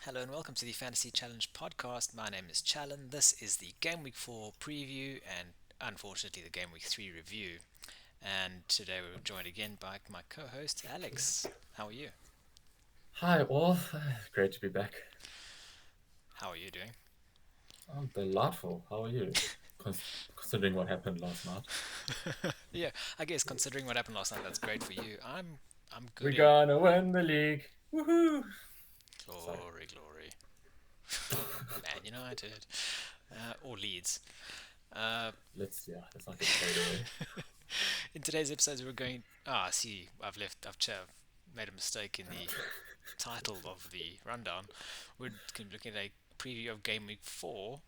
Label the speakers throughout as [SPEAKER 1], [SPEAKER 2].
[SPEAKER 1] Hello and welcome to the Fantasy Challenge podcast. My name is Challen. This is the Game Week 4 preview and unfortunately the Game Week 3 review. And today we're joined again by my co-host Alex. How are you?
[SPEAKER 2] Hi, all. Great to be back.
[SPEAKER 1] How are you doing?
[SPEAKER 2] I'm delightful. How are you? Considering what happened last night.
[SPEAKER 1] Yeah, I guess considering what happened last night, that's great for you. I'm
[SPEAKER 2] We're
[SPEAKER 1] good.
[SPEAKER 2] gonna win the league. Woohoo! Sorry.
[SPEAKER 1] Glory, glory. Man United. Or Leeds. Uh,
[SPEAKER 2] Let's not get carried away.
[SPEAKER 1] in today's episode, we're going. Ah, see, made a mistake in the title of the rundown. We're looking at a preview of Game Week 4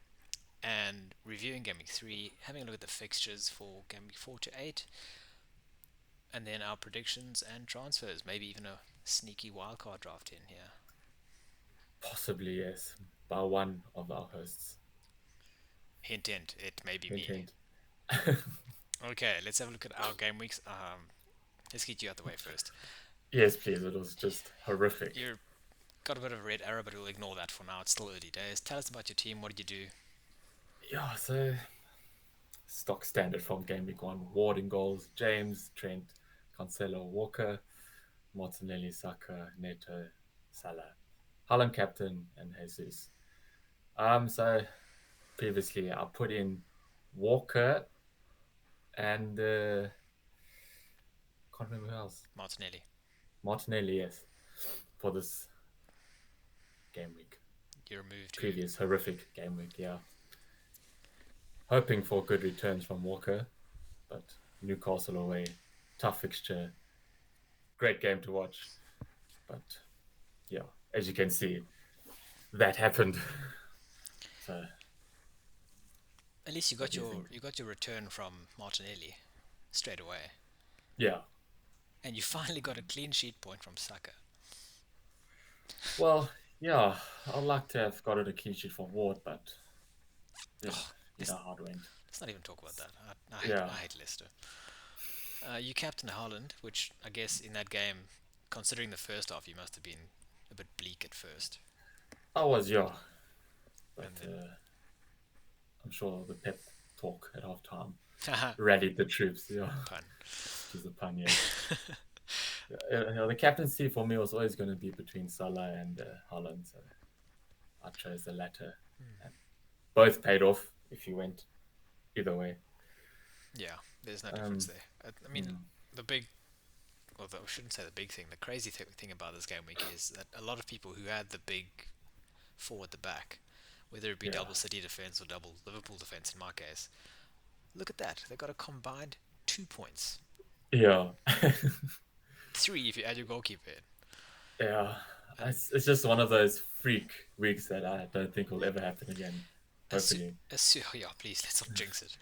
[SPEAKER 1] and reviewing Game Week 3, having a look at the fixtures for Game Week 4 to 8, and then our predictions and transfers. Maybe even a sneaky wildcard draft in here.
[SPEAKER 2] Possibly, yes. By one of our hosts.
[SPEAKER 1] Hint, hint, it may be
[SPEAKER 2] Hint,
[SPEAKER 1] me.
[SPEAKER 2] hint.
[SPEAKER 1] Okay, let's have a look at our game weeks. Let's get you out the way first.
[SPEAKER 2] Yes, please. It was just horrific.
[SPEAKER 1] You've got a bit of a red arrow, but we'll ignore that for now. It's still early days. Tell us about your team. What did you do?
[SPEAKER 2] Yeah, so stock standard from game week one. Ward in goals, James, Trent, Cancelo, Walker, Martinelli, Saka, Neto, Salah. Haaland captain and Jesus. So previously I put in Walker and can't remember who else.
[SPEAKER 1] Martinelli.
[SPEAKER 2] Martinelli, yes, for this game week.
[SPEAKER 1] You removed who?
[SPEAKER 2] Previous horrific game week, yeah. Hoping for good returns from Walker, but Newcastle away, tough fixture, great game to watch. But yeah, as you can see, that happened. So
[SPEAKER 1] At least you
[SPEAKER 2] what
[SPEAKER 1] got
[SPEAKER 2] do you
[SPEAKER 1] your
[SPEAKER 2] think?
[SPEAKER 1] you got your return from Martinelli straight away,
[SPEAKER 2] Yeah.
[SPEAKER 1] and you finally got a clean sheet point from Saka.
[SPEAKER 2] Well, yeah, I'd like to have got it a clean sheet for Ward, but yeah,
[SPEAKER 1] Oh,
[SPEAKER 2] you
[SPEAKER 1] let's,
[SPEAKER 2] know how it went.
[SPEAKER 1] let's not even talk about that.
[SPEAKER 2] Yeah,
[SPEAKER 1] I hate Leicester. You captained Haaland, which I guess in that game, considering the first half, you must have been a bit bleak at first,
[SPEAKER 2] I was, yeah, but
[SPEAKER 1] and then
[SPEAKER 2] I'm sure the pep talk at halftime
[SPEAKER 1] haha,
[SPEAKER 2] rallied the troops. Yeah,
[SPEAKER 1] pun.
[SPEAKER 2] which is a pun, yes. The captaincy for me was always going to be between Salah and Haaland, so I chose the latter, and both paid off if you went either way.
[SPEAKER 1] Yeah, there's no difference
[SPEAKER 2] Um,
[SPEAKER 1] there. I mean,
[SPEAKER 2] mm,
[SPEAKER 1] the big, well, I shouldn't say the big thing. The crazy thing about this game week is that a lot of people who had the big four at the back, whether it be
[SPEAKER 2] yeah,
[SPEAKER 1] double City defense or double Liverpool defense in my case, look at that. They got a combined 2 points.
[SPEAKER 2] yeah,
[SPEAKER 1] Three if you add your goalkeeper in.
[SPEAKER 2] yeah.
[SPEAKER 1] And
[SPEAKER 2] It's just one of those freak weeks that I don't think will ever happen again. Hopefully.
[SPEAKER 1] oh yeah, please let's not jinx it.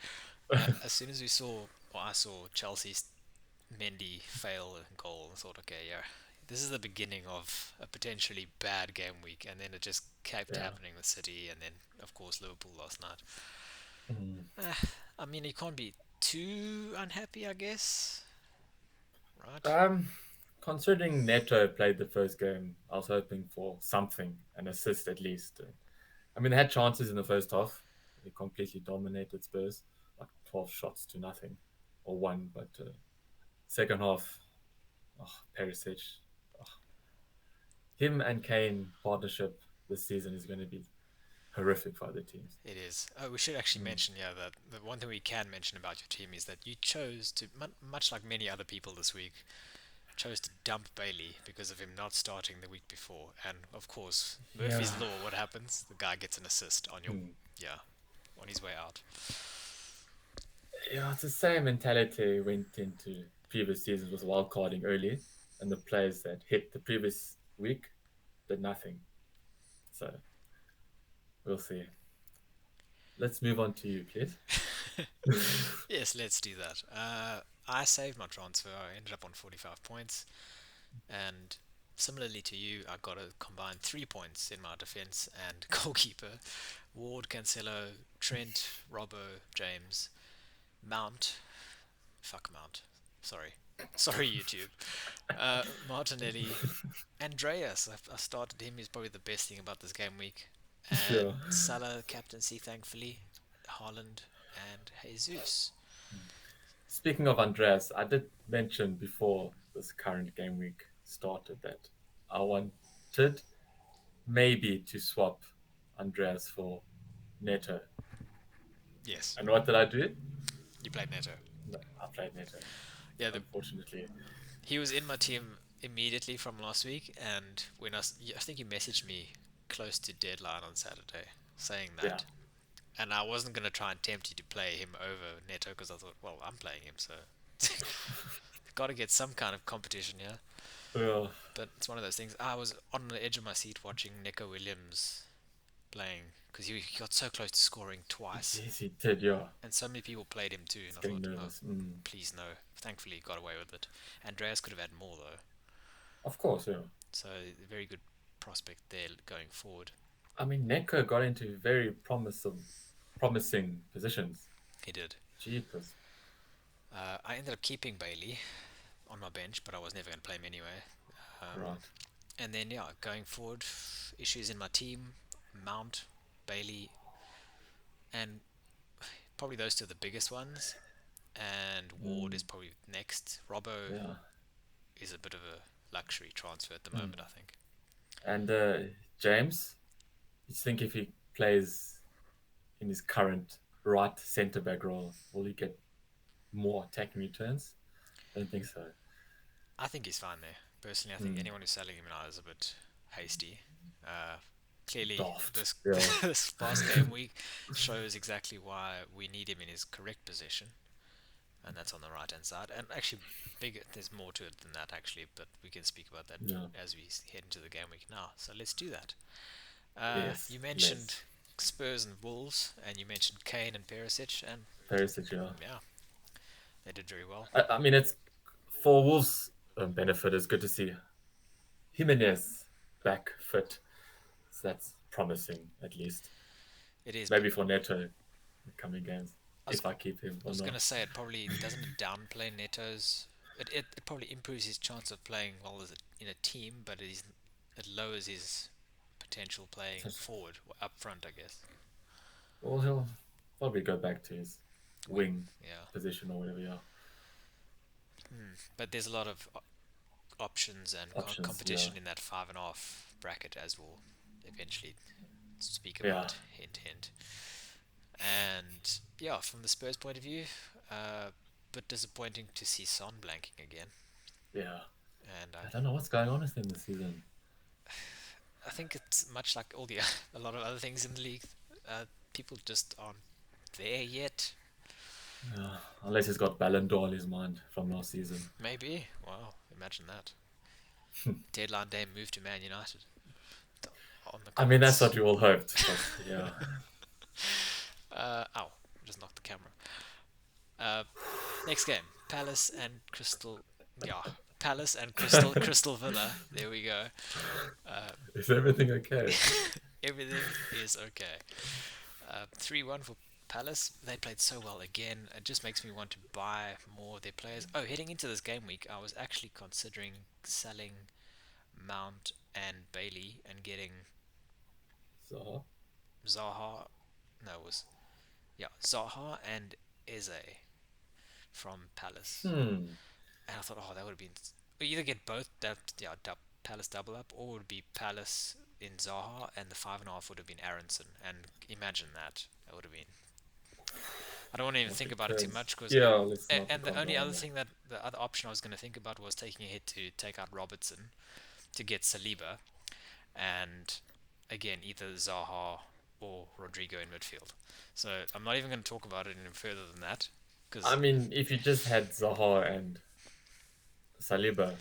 [SPEAKER 1] As soon as we saw, or I saw Chelsea's Mendy fail a goal, I thought, okay, yeah, this is the beginning of a potentially bad game week, and then it just kept
[SPEAKER 2] Yeah.
[SPEAKER 1] happening with City, and then of course Liverpool last night.
[SPEAKER 2] Mm.
[SPEAKER 1] I mean, you can't be too unhappy, I guess, right?
[SPEAKER 2] Um, Considering Neto played the first game, I was hoping for something, an assist at least. I mean, they had chances in the first half. They completely dominated Spurs, like 12 shots to nothing, or one. But second half, oh, Perisic, oh, him and Kane partnership this season is going to be horrific for other teams.
[SPEAKER 1] It is. Oh, we should actually
[SPEAKER 2] Mm.
[SPEAKER 1] mention, yeah, that the one thing we can mention about your team is that you chose to, much like many other people this week, chose to dump Bailey because of him not starting the week before. And of course,
[SPEAKER 2] Yeah.
[SPEAKER 1] Murphy's Law, what happens? The guy gets an assist on your,
[SPEAKER 2] Mm.
[SPEAKER 1] yeah, on his way out.
[SPEAKER 2] Yeah, it's the same mentality went into previous seasons with wildcarding early, and the players that hit the previous week did nothing. So we'll see. Let's move on to you, please.
[SPEAKER 1] Yes, let's do that. I saved my transfer. I ended up on 45 points. And similarly to you, I got a combined 3 points in my defense and goalkeeper. Ward, Cancelo, Trent, Robbo, James, Mount. Fuck Mount. Sorry. Sorry, YouTube. Martinelli, Andreas. I started him. He's probably the best thing about this game week. And
[SPEAKER 2] Yeah.
[SPEAKER 1] Salah captaincy, thankfully. Haaland and Jesus.
[SPEAKER 2] Speaking of Andreas, I did mention before this current game week started that I wanted maybe to swap Andreas for Neto.
[SPEAKER 1] Yes,
[SPEAKER 2] And what did I do?
[SPEAKER 1] you played Neto.
[SPEAKER 2] No, I played Neto,
[SPEAKER 1] Yeah,
[SPEAKER 2] unfortunately.
[SPEAKER 1] he was in my team immediately from last week, and I think you messaged me close to deadline on Saturday saying
[SPEAKER 2] Yeah.
[SPEAKER 1] that, and I wasn't gonna try and tempt you to play him over Neto because I thought, well, I'm playing him, so got to get some kind of competition here.
[SPEAKER 2] Well,
[SPEAKER 1] But it's one of those things. I was on the edge of my seat watching Nico Williams playing because he got so close to scoring twice,
[SPEAKER 2] yes, he did, yeah.
[SPEAKER 1] and so many people played him too. And
[SPEAKER 2] It's
[SPEAKER 1] I
[SPEAKER 2] getting
[SPEAKER 1] thought, oh,
[SPEAKER 2] nervous. Mm.
[SPEAKER 1] please no. Thankfully, he got away with it. Andreas could have had more though,
[SPEAKER 2] Of course, yeah.
[SPEAKER 1] so very good prospect there going forward.
[SPEAKER 2] I mean, Neko got into very promising positions.
[SPEAKER 1] He did.
[SPEAKER 2] Jeepers.
[SPEAKER 1] I ended up keeping Bailey on my bench, but I was never going to play him anyway. Um,
[SPEAKER 2] Right.
[SPEAKER 1] and then yeah, going forward, issues in my team: Mount, Bailey, and probably those two are the biggest ones. And Ward
[SPEAKER 2] Mm.
[SPEAKER 1] is probably next. Robbo
[SPEAKER 2] Yeah.
[SPEAKER 1] is a bit of a luxury transfer at the
[SPEAKER 2] Mm.
[SPEAKER 1] moment, I think.
[SPEAKER 2] And James, you think if he plays in his current right centre back role, will he get more attacking returns? I don't think so.
[SPEAKER 1] I think he's fine there. Personally, I think
[SPEAKER 2] Mm.
[SPEAKER 1] anyone who's selling him now is a bit hasty. Uh, Clearly,
[SPEAKER 2] Daft.
[SPEAKER 1] this
[SPEAKER 2] Yeah.
[SPEAKER 1] this past game week shows exactly why we need him in his correct position, and that's on the right hand side. And actually, bigger, there's more to it than that actually, but we can speak about that
[SPEAKER 2] Yeah.
[SPEAKER 1] as we head into the game week now. So let's do that.
[SPEAKER 2] Yes.
[SPEAKER 1] You mentioned
[SPEAKER 2] Less.
[SPEAKER 1] Spurs and Wolves, and you mentioned Kane and Perisic, and
[SPEAKER 2] Perisic, yeah.
[SPEAKER 1] yeah, they did very well.
[SPEAKER 2] I mean, it's for Wolves' benefit. It's good to see Jimenez back fit. So that's promising, at least.
[SPEAKER 1] It is, but
[SPEAKER 2] Maybe for Neto in the coming games,
[SPEAKER 1] I was
[SPEAKER 2] if I keep him
[SPEAKER 1] I
[SPEAKER 2] or
[SPEAKER 1] was gonna
[SPEAKER 2] not.
[SPEAKER 1] say it probably doesn't downplay Neto's. It probably improves his chance of playing well as in a team, but it lowers his potential playing forward or up front, I guess.
[SPEAKER 2] Well, he'll probably go back to his
[SPEAKER 1] Wing,
[SPEAKER 2] wing
[SPEAKER 1] yeah.
[SPEAKER 2] position or whatever. Yeah,
[SPEAKER 1] But there's a lot of options and
[SPEAKER 2] options. Yeah,
[SPEAKER 1] competition in that 5.5 bracket, as we'll eventually speak
[SPEAKER 2] yeah,
[SPEAKER 1] about. Hint, hint. And yeah, from the Spurs point of view, uh, bit disappointing to see Son blanking again.
[SPEAKER 2] yeah.
[SPEAKER 1] And
[SPEAKER 2] I don't know what's going on with him this season.
[SPEAKER 1] I think it's much like all the a lot of other things in the league. People just aren't there yet.
[SPEAKER 2] Yeah, unless he's got Ballon d'Or in his mind from last season.
[SPEAKER 1] Maybe. Wow, imagine that. Deadline day move to Man United on the
[SPEAKER 2] I mean, that's what
[SPEAKER 1] cards.
[SPEAKER 2] we all hoped, but yeah,
[SPEAKER 1] Ow! Just knocked the camera. Uh, Next game, Palace and Crystal. Yeah, Palace and Crystal Villa. There we go. Uh,
[SPEAKER 2] is everything okay?
[SPEAKER 1] Everything is okay. 3-1 for Palace. They played so well again. It just makes me want to buy more of their players. Oh, heading into this game week, I was actually considering selling Mount and Bailey and getting
[SPEAKER 2] So,
[SPEAKER 1] Zaha. No, it was yeah Zaha and Eze from Palace.
[SPEAKER 2] hmm.
[SPEAKER 1] And I thought, oh, that would have been we either get both that Palace double up, or it would be Palace in Zaha, and the 5.5 would have been Aronson. And imagine that. That would have been I don't want to even
[SPEAKER 2] What
[SPEAKER 1] think about it too
[SPEAKER 2] returns?
[SPEAKER 1] much because
[SPEAKER 2] Yeah, let's not
[SPEAKER 1] and the
[SPEAKER 2] become
[SPEAKER 1] only other
[SPEAKER 2] drama.
[SPEAKER 1] thing that the other option I was going to think about was taking a hit to take out Robertson to get Saliba and again either Zaha or Rodrigo in midfield. So I'm not even going to talk about it any further than that
[SPEAKER 2] I
[SPEAKER 1] because
[SPEAKER 2] mean, if you just had Zaha and Saliba,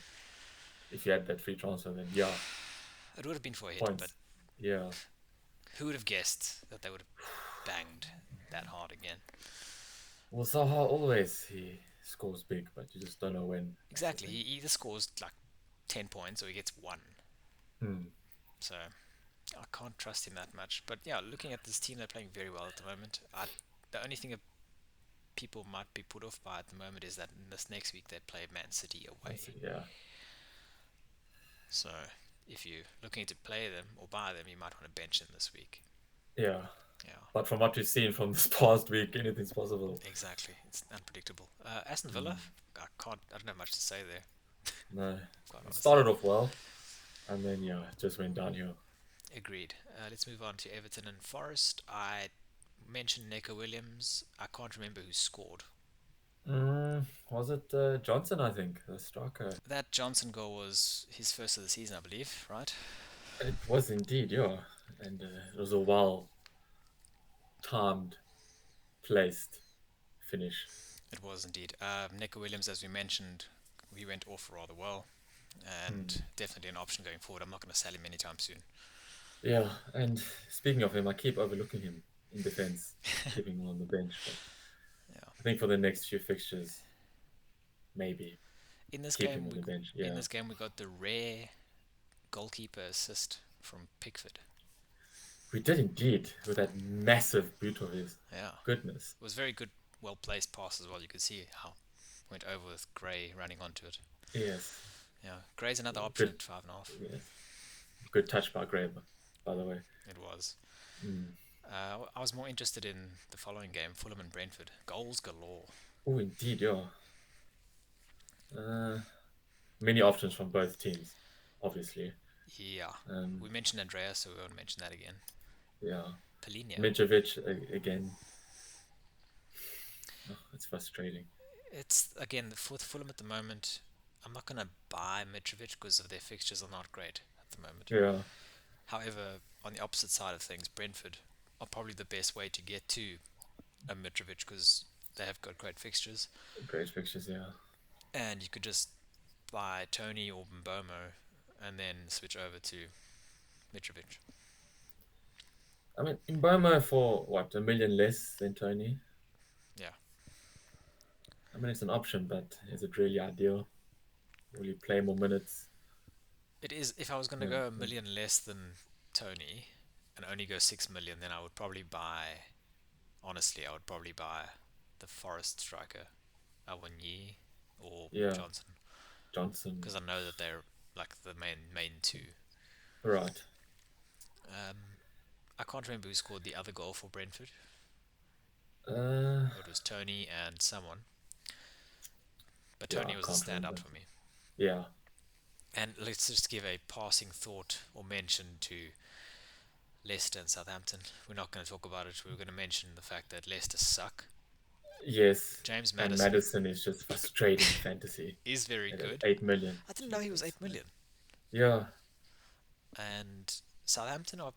[SPEAKER 2] if you had that free transfer, then yeah,
[SPEAKER 1] it would have been for a hit. But
[SPEAKER 2] points. Yeah.
[SPEAKER 1] who would have guessed that they would have banged that hard again?
[SPEAKER 2] Well, Zaha always he scores big, but you just don't know when. That's the
[SPEAKER 1] Exactly.
[SPEAKER 2] thing.
[SPEAKER 1] He either scores like 10 points or he gets one.
[SPEAKER 2] Hmm.
[SPEAKER 1] So I can't trust him that much. But yeah, looking at this team, they're playing very well at the moment. The only thing people might be put off by at the moment is that in this next week they play Man City away.
[SPEAKER 2] Yeah,
[SPEAKER 1] So if you're looking to play them or buy them, you might want to bench them this week.
[SPEAKER 2] yeah.
[SPEAKER 1] Yeah,
[SPEAKER 2] But from what we've seen from this past week, anything's possible.
[SPEAKER 1] exactly. It's unpredictable. Aston Villa,
[SPEAKER 2] Mm,
[SPEAKER 1] I don't have much to say there,
[SPEAKER 2] no,
[SPEAKER 1] quite
[SPEAKER 2] it
[SPEAKER 1] honestly.
[SPEAKER 2] started off well, and then yeah, it just went downhill.
[SPEAKER 1] Agreed. Let's move on to Everton and Forest. I mentioned Neco Williams. I can't remember who scored.
[SPEAKER 2] Was it Johnson? I think the striker.
[SPEAKER 1] That Johnson goal was his first of the season, I believe, right?
[SPEAKER 2] It was indeed, yeah, and it was a well timed, placed finish.
[SPEAKER 1] It was indeed. Neco Williams, as we mentioned, he went off rather well and
[SPEAKER 2] Hmm.
[SPEAKER 1] definitely an option going forward. I'm not going to sell him anytime soon.
[SPEAKER 2] Yeah, and speaking of him, I keep overlooking him in defense, keeping him on the bench. But
[SPEAKER 1] Yeah.
[SPEAKER 2] I think for the next few fixtures, maybe
[SPEAKER 1] In this
[SPEAKER 2] keep him
[SPEAKER 1] game,
[SPEAKER 2] on
[SPEAKER 1] we
[SPEAKER 2] the bench.
[SPEAKER 1] in
[SPEAKER 2] Yeah,
[SPEAKER 1] this game we got the rare goalkeeper assist from Pickford.
[SPEAKER 2] we did indeed with that massive boot of his.
[SPEAKER 1] Yeah,
[SPEAKER 2] Goodness.
[SPEAKER 1] it was very good, well placed pass as well. You could see how it went over with Gray running onto it.
[SPEAKER 2] Yes.
[SPEAKER 1] Yeah, Gray's another option
[SPEAKER 2] Good.
[SPEAKER 1] at 5.5.
[SPEAKER 2] Yes. Good touch by Graber, by the way.
[SPEAKER 1] It was.
[SPEAKER 2] Mm.
[SPEAKER 1] I was more interested in the following game, Fulham and Brentford. Goals galore.
[SPEAKER 2] Oh, indeed, yeah. Uh, many options from both teams, obviously.
[SPEAKER 1] Yeah,
[SPEAKER 2] Um,
[SPEAKER 1] we mentioned Andreas, so we won't mention that again.
[SPEAKER 2] yeah.
[SPEAKER 1] Polina.
[SPEAKER 2] Mitrovic again. Oh, it's frustrating.
[SPEAKER 1] It's again for Fulham at the moment. I'm not gonna buy Mitrovic because of their fixtures are not great at the moment.
[SPEAKER 2] Yeah.
[SPEAKER 1] However, on the opposite side of things, Brentford are probably the best way to get to a Mitrovic because they have got great fixtures,
[SPEAKER 2] Great fixtures, yeah.
[SPEAKER 1] and you could just buy Tony or Mbomo and then switch over to Mitrovic.
[SPEAKER 2] I mean, Mboma for what, 1 million less than Tony?
[SPEAKER 1] Yeah,
[SPEAKER 2] I mean, it's an option, but is it really ideal? Will you play more minutes?
[SPEAKER 1] it is. If I was gonna
[SPEAKER 2] Yeah.
[SPEAKER 1] go a million less than Tony and only go 6 million, then I would probably buy. Honestly, I would probably buy the Forest striker, Awanye or
[SPEAKER 2] Yeah.
[SPEAKER 1] Johnson,
[SPEAKER 2] Johnson.
[SPEAKER 1] because I know that they're like the main two.
[SPEAKER 2] Right.
[SPEAKER 1] Um, I can't remember who scored the other goal for Brentford.
[SPEAKER 2] Uh,
[SPEAKER 1] It was Tony and someone, but
[SPEAKER 2] yeah,
[SPEAKER 1] Tony
[SPEAKER 2] I
[SPEAKER 1] was a
[SPEAKER 2] can't
[SPEAKER 1] standout
[SPEAKER 2] remember.
[SPEAKER 1] for me.
[SPEAKER 2] Yeah.
[SPEAKER 1] And let's just give a passing thought or mention to Leicester and Southampton. We're not going to talk about it. We're going to mention the fact that Leicester suck.
[SPEAKER 2] Yes.
[SPEAKER 1] James
[SPEAKER 2] And
[SPEAKER 1] Madison
[SPEAKER 2] Madison is just frustrating fantasy
[SPEAKER 1] is very
[SPEAKER 2] at
[SPEAKER 1] good.
[SPEAKER 2] 8 million.
[SPEAKER 1] I didn't know he was
[SPEAKER 2] Jesus.
[SPEAKER 1] 8 million.
[SPEAKER 2] Yeah.
[SPEAKER 1] And Southampton are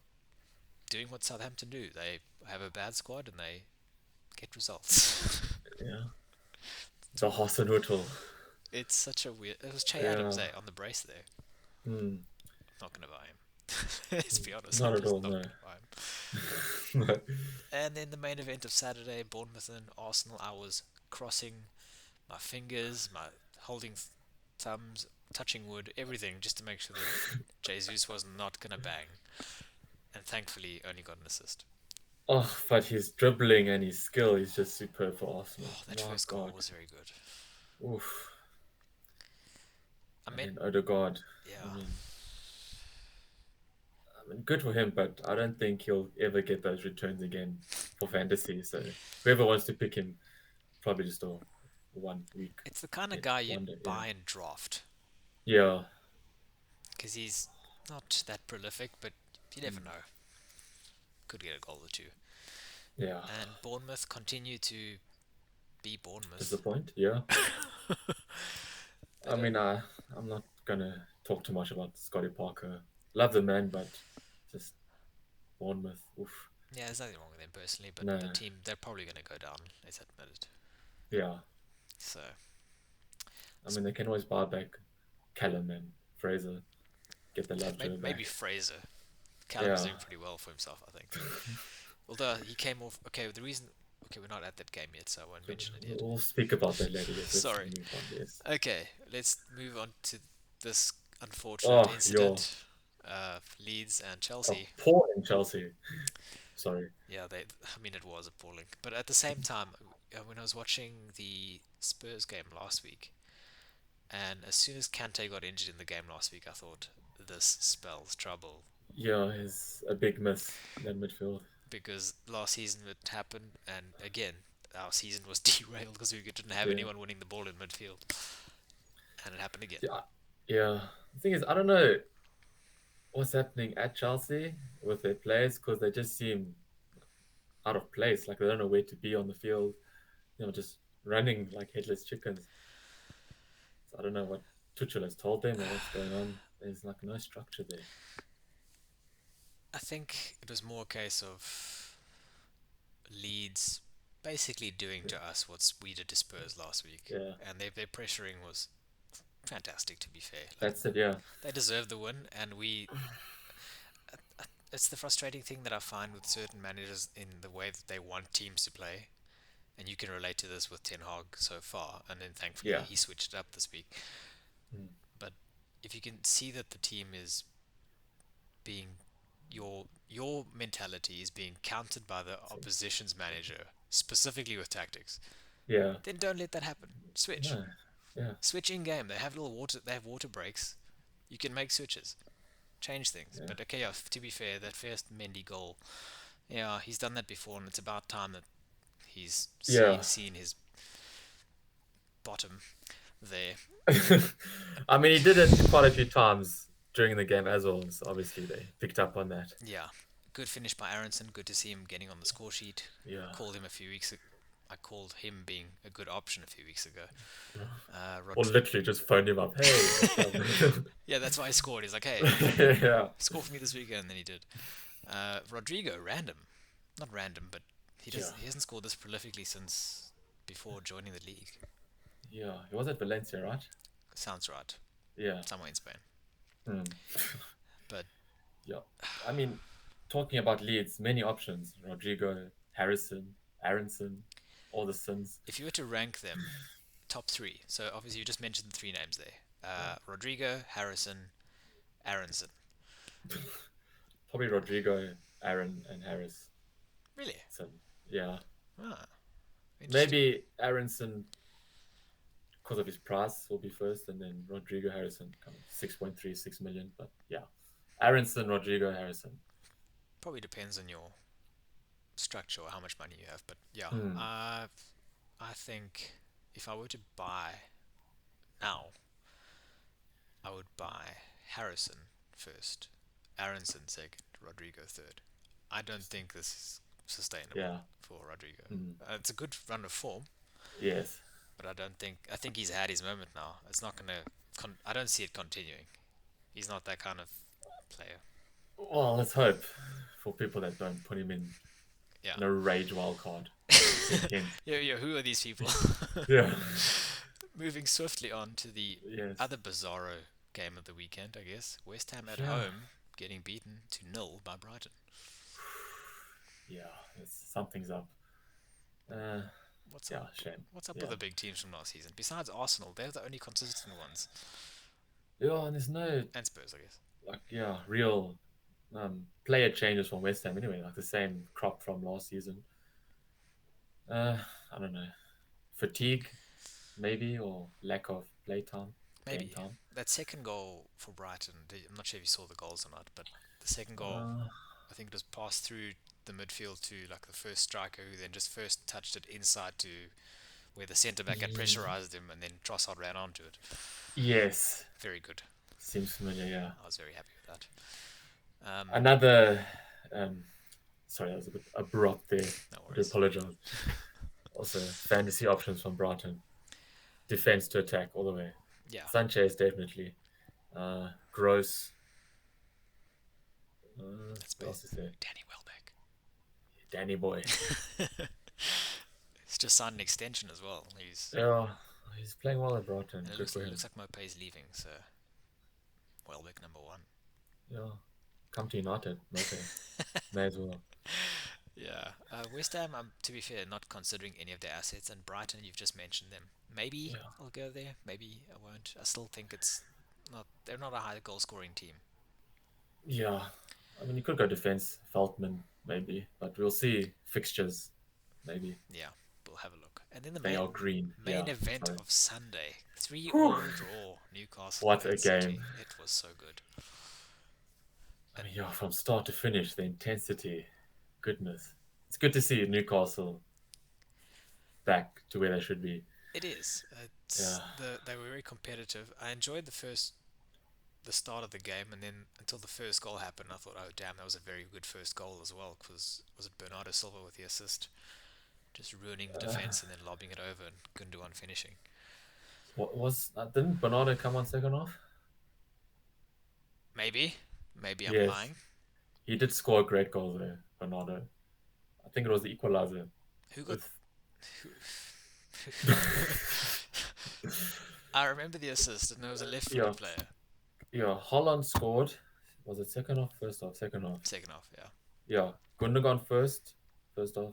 [SPEAKER 1] doing what Southampton do. They have a bad squad and they get results.
[SPEAKER 2] Yeah. The Hasenhuttl.
[SPEAKER 1] It's such a weird. It was Che
[SPEAKER 2] Yeah.
[SPEAKER 1] Adams, on the brace there.
[SPEAKER 2] Hmm.
[SPEAKER 1] Not gonna buy him. Let's be honest. I'm
[SPEAKER 2] Not at
[SPEAKER 1] just
[SPEAKER 2] all,
[SPEAKER 1] not
[SPEAKER 2] no.
[SPEAKER 1] gonna buy him.
[SPEAKER 2] No.
[SPEAKER 1] And then the main event of Saturday, Bournemouth and Arsenal. I was crossing my fingers, my holding thumbs, touching wood, everything, just to make sure that Jesus was not gonna bang. And thankfully, only got an assist.
[SPEAKER 2] Oh, but his dribbling and his skill is just superb for Arsenal.
[SPEAKER 1] Oh, that
[SPEAKER 2] My
[SPEAKER 1] first goal
[SPEAKER 2] God.
[SPEAKER 1] was very good.
[SPEAKER 2] Oof.
[SPEAKER 1] I
[SPEAKER 2] And
[SPEAKER 1] meant,
[SPEAKER 2] then Odegaard. I
[SPEAKER 1] yeah,
[SPEAKER 2] mean, good for him, but I don't think he'll ever get those returns again for fantasy. So whoever wants to pick him, probably just a 1 week.
[SPEAKER 1] it's the kind of
[SPEAKER 2] Get
[SPEAKER 1] guy you'd
[SPEAKER 2] one day. Yeah.
[SPEAKER 1] buy and draft
[SPEAKER 2] Yeah.
[SPEAKER 1] because he's not that prolific, but you never
[SPEAKER 2] Mm.
[SPEAKER 1] know. Could get a goal or two.
[SPEAKER 2] Yeah.
[SPEAKER 1] And Bournemouth continue to be Bournemouth.
[SPEAKER 2] Disappoint. Yeah.
[SPEAKER 1] They
[SPEAKER 2] I
[SPEAKER 1] don't.
[SPEAKER 2] mean, I'm not gonna talk too much about Scotty Parker. Love the man, but just Bournemouth. Oof.
[SPEAKER 1] Yeah, there's nothing wrong with them personally, but
[SPEAKER 2] No.
[SPEAKER 1] the team they're probably going to go down. Let's admit it.
[SPEAKER 2] Yeah.
[SPEAKER 1] So
[SPEAKER 2] I mean, they can always buy back Callum and Fraser. Get the love
[SPEAKER 1] maybe,
[SPEAKER 2] Joe
[SPEAKER 1] maybe
[SPEAKER 2] back.
[SPEAKER 1] Fraser. Callum's
[SPEAKER 2] Yeah.
[SPEAKER 1] doing pretty well for himself, I think. Although he came off. Okay, the reason. Okay, we're not at that game yet, so I won't mention it yet.
[SPEAKER 2] We'll speak about that later. Yes, let's
[SPEAKER 1] Sorry.
[SPEAKER 2] move on. Yes.
[SPEAKER 1] Okay, let's move on to this unfortunate
[SPEAKER 2] Oh, you're
[SPEAKER 1] incident. Leeds and Chelsea.
[SPEAKER 2] appalling, Chelsea. Sorry.
[SPEAKER 1] Yeah, they. I mean, it was appalling, but at the same time, when I was watching the Spurs game last week, and as soon as Kante got injured in the game last week, I thought this spells trouble
[SPEAKER 2] Yeah, he's a big miss in that midfield.
[SPEAKER 1] because last season it happened, and again our season was derailed because we didn't have
[SPEAKER 2] Yeah.
[SPEAKER 1] anyone winning the ball in midfield, and it happened again.
[SPEAKER 2] Yeah. Yeah. The thing is, I don't know what's happening at Chelsea with their players because they just seem out of place. Like they don't know where to be on the field. Just running like headless chickens. So I don't know what Tuchel has told them or what's going on. There's like no structure there.
[SPEAKER 1] I think it was more a case of Leeds basically doing
[SPEAKER 2] Yeah.
[SPEAKER 1] to us what we did to Spurs last week,
[SPEAKER 2] Yeah.
[SPEAKER 1] and their pressuring was fantastic. To be fair, like
[SPEAKER 2] That's it. Yeah.
[SPEAKER 1] they deserved the win, and we. It's the frustrating thing that I find with certain managers in the way that they want teams to play, and you can relate to this with Ten Hag so far, and then thankfully
[SPEAKER 2] Yeah.
[SPEAKER 1] he switched it up this week.
[SPEAKER 2] Mm.
[SPEAKER 1] But if you can see that the team is being your mentality is being countered by the opposition's manager, specifically with tactics,
[SPEAKER 2] Yeah.
[SPEAKER 1] then don't let that happen. Switch.
[SPEAKER 2] No. Yeah.
[SPEAKER 1] Switch in game. They have water breaks. You can make switches. Change things.
[SPEAKER 2] Yeah.
[SPEAKER 1] But okay, yeah, to be fair, that first Mendy goal, yeah, he's done that before, and it's about time that he's
[SPEAKER 2] Yeah.
[SPEAKER 1] seen his bottom there.
[SPEAKER 2] I mean, he did it quite a few times during the game as well. So obviously, they picked up on that.
[SPEAKER 1] Yeah, good finish by Aronson. Good to see him getting on the score sheet.
[SPEAKER 2] Yeah.
[SPEAKER 1] Called him a few weeks. I called him being a good option a few weeks ago.
[SPEAKER 2] Or literally just phoned him up. Hey, what's up?
[SPEAKER 1] Yeah, that's why he scored. He's like, hey,
[SPEAKER 2] Yeah.
[SPEAKER 1] score for me this weekend, and then he did. Rodrigo, random, not random, but
[SPEAKER 2] Yeah.
[SPEAKER 1] he hasn't scored this prolifically since before joining the league.
[SPEAKER 2] Yeah. He was at Valencia, right?
[SPEAKER 1] Sounds right,
[SPEAKER 2] Yeah.
[SPEAKER 1] somewhere in Spain.
[SPEAKER 2] Hmm.
[SPEAKER 1] But
[SPEAKER 2] Yeah. I mean, talking about Leeds, many options. Rodrigo, Harrison, Aronson, all the sins.
[SPEAKER 1] if you were to rank them, top three. So obviously you just mentioned the three names there:
[SPEAKER 2] Yeah.
[SPEAKER 1] Rodrigo, Harrison, Aronson.
[SPEAKER 2] Probably Rodrigo, Aaron, and Harrison.
[SPEAKER 1] Really?
[SPEAKER 2] Yeah.
[SPEAKER 1] Ah, interesting.
[SPEAKER 2] Maybe Aronson, because of his price, will be first, and then Rodrigo Harrison, kind of 6.36 million. But yeah, Aronson, Rodrigo Harrison.
[SPEAKER 1] Probably depends on your structure or how much money you have. But yeah,
[SPEAKER 2] Hmm.
[SPEAKER 1] I think if I were to buy now, I would buy Harrison first, Aronson second, Rodrigo third. I don't
[SPEAKER 2] Interesting.
[SPEAKER 1] think this is sustainable
[SPEAKER 2] Yeah.
[SPEAKER 1] for Rodrigo.
[SPEAKER 2] Hmm.
[SPEAKER 1] It's a good run of form,
[SPEAKER 2] Yes.
[SPEAKER 1] but I don't think I think he's had his moment now. It's not gonna. I don't see it continuing. He's not that kind of player.
[SPEAKER 2] Well, let's hope for people that don't put him
[SPEAKER 1] Yeah.
[SPEAKER 2] in a rage wild card. Hint, hint.
[SPEAKER 1] Yeah. Who are these people?
[SPEAKER 2] Yeah.
[SPEAKER 1] Moving swiftly on to the
[SPEAKER 2] Yes.
[SPEAKER 1] other bizarro game of the weekend, I guess. West Ham at
[SPEAKER 2] Yeah.
[SPEAKER 1] home getting beaten to nil by Brighton.
[SPEAKER 2] Yeah. Something's up. Uh,
[SPEAKER 1] What's up?
[SPEAKER 2] yeah. Shame.
[SPEAKER 1] What's up with
[SPEAKER 2] Yeah.
[SPEAKER 1] the big teams from last season? Besides Arsenal, they're the only consistent ones,
[SPEAKER 2] Yeah. And there's no
[SPEAKER 1] and Spurs, I guess.
[SPEAKER 2] real player changes from West Ham anyway. Like the same crop from last season. I don't know. Fatigue, maybe, or lack of play time, game
[SPEAKER 1] Maybe
[SPEAKER 2] time.
[SPEAKER 1] that second goal for Brighton. I'm not sure if you saw the goals or not, but the second goal,
[SPEAKER 2] Uh,
[SPEAKER 1] I think it was passed through the midfield to like the first striker, who then just first touched it inside to where the centre back had pressurised him, and then Trossard ran onto it.
[SPEAKER 2] yes,
[SPEAKER 1] Very good.
[SPEAKER 2] seems familiar. Yeah.
[SPEAKER 1] I was very happy with that. Um,
[SPEAKER 2] Another. Um, sorry, that was a bit abrupt there.
[SPEAKER 1] no
[SPEAKER 2] I do
[SPEAKER 1] worries.
[SPEAKER 2] apologize. Also, fantasy options from Brighton. Defense to attack all the way.
[SPEAKER 1] Yeah,
[SPEAKER 2] Sanchez definitely. Gross.
[SPEAKER 1] that's
[SPEAKER 2] Who else is there?
[SPEAKER 1] Danny Welbeck.
[SPEAKER 2] Danny Boy.
[SPEAKER 1] He's just signed an extension as well.
[SPEAKER 2] Yeah, he's playing well at Brighton.
[SPEAKER 1] And
[SPEAKER 2] Good for
[SPEAKER 1] it
[SPEAKER 2] him.
[SPEAKER 1] looks like Mopé's leaving, so Welbeck number one.
[SPEAKER 2] Yeah, come to United. Okay, may as well.
[SPEAKER 1] Yeah, West Ham. To be fair, not considering any of their assets, and Brighton. You've just mentioned them. Maybe
[SPEAKER 2] Yeah,
[SPEAKER 1] I'll go there. Maybe I won't. I still think it's not. They're not a high goal scoring team.
[SPEAKER 2] yeah. I mean, you could go defense, Feltman maybe, but we'll see fixtures maybe.
[SPEAKER 1] Yeah, we'll have a look. And then the
[SPEAKER 2] They
[SPEAKER 1] main
[SPEAKER 2] are green.
[SPEAKER 1] main
[SPEAKER 2] Yeah.
[SPEAKER 1] event
[SPEAKER 2] Sorry.
[SPEAKER 1] of Sunday, three
[SPEAKER 2] Whew.
[SPEAKER 1] all draw, Newcastle
[SPEAKER 2] What a
[SPEAKER 1] Man
[SPEAKER 2] game.
[SPEAKER 1] City. It was so good.
[SPEAKER 2] I
[SPEAKER 1] Uh,
[SPEAKER 2] mean, yeah, from start to finish, the intensity. Goodness. It's good to see Newcastle back to where they should be.
[SPEAKER 1] It is.
[SPEAKER 2] Yeah.
[SPEAKER 1] They were very competitive. I enjoyed the start of the game, and then until the first goal happened, I thought, oh damn, that was a very good first goal as well. Because was it Bernardo Silva with the assist, just ruining the
[SPEAKER 2] Uh,
[SPEAKER 1] defense and then lobbing it over and Gundogan finishing.
[SPEAKER 2] what was didn't Bernardo come on second half?
[SPEAKER 1] Maybe I'm
[SPEAKER 2] Yes,
[SPEAKER 1] lying.
[SPEAKER 2] he did score a great goal there, Bernardo. I think it was the equalizer
[SPEAKER 1] Who got?
[SPEAKER 2] with.
[SPEAKER 1] Who, I remember the assist, and it was a
[SPEAKER 2] Yeah,
[SPEAKER 1] left-footed player.
[SPEAKER 2] yeah. Holland scored. Was it second half? First half. Second half.
[SPEAKER 1] Second half, yeah.
[SPEAKER 2] Yeah, Gundogan first. First half.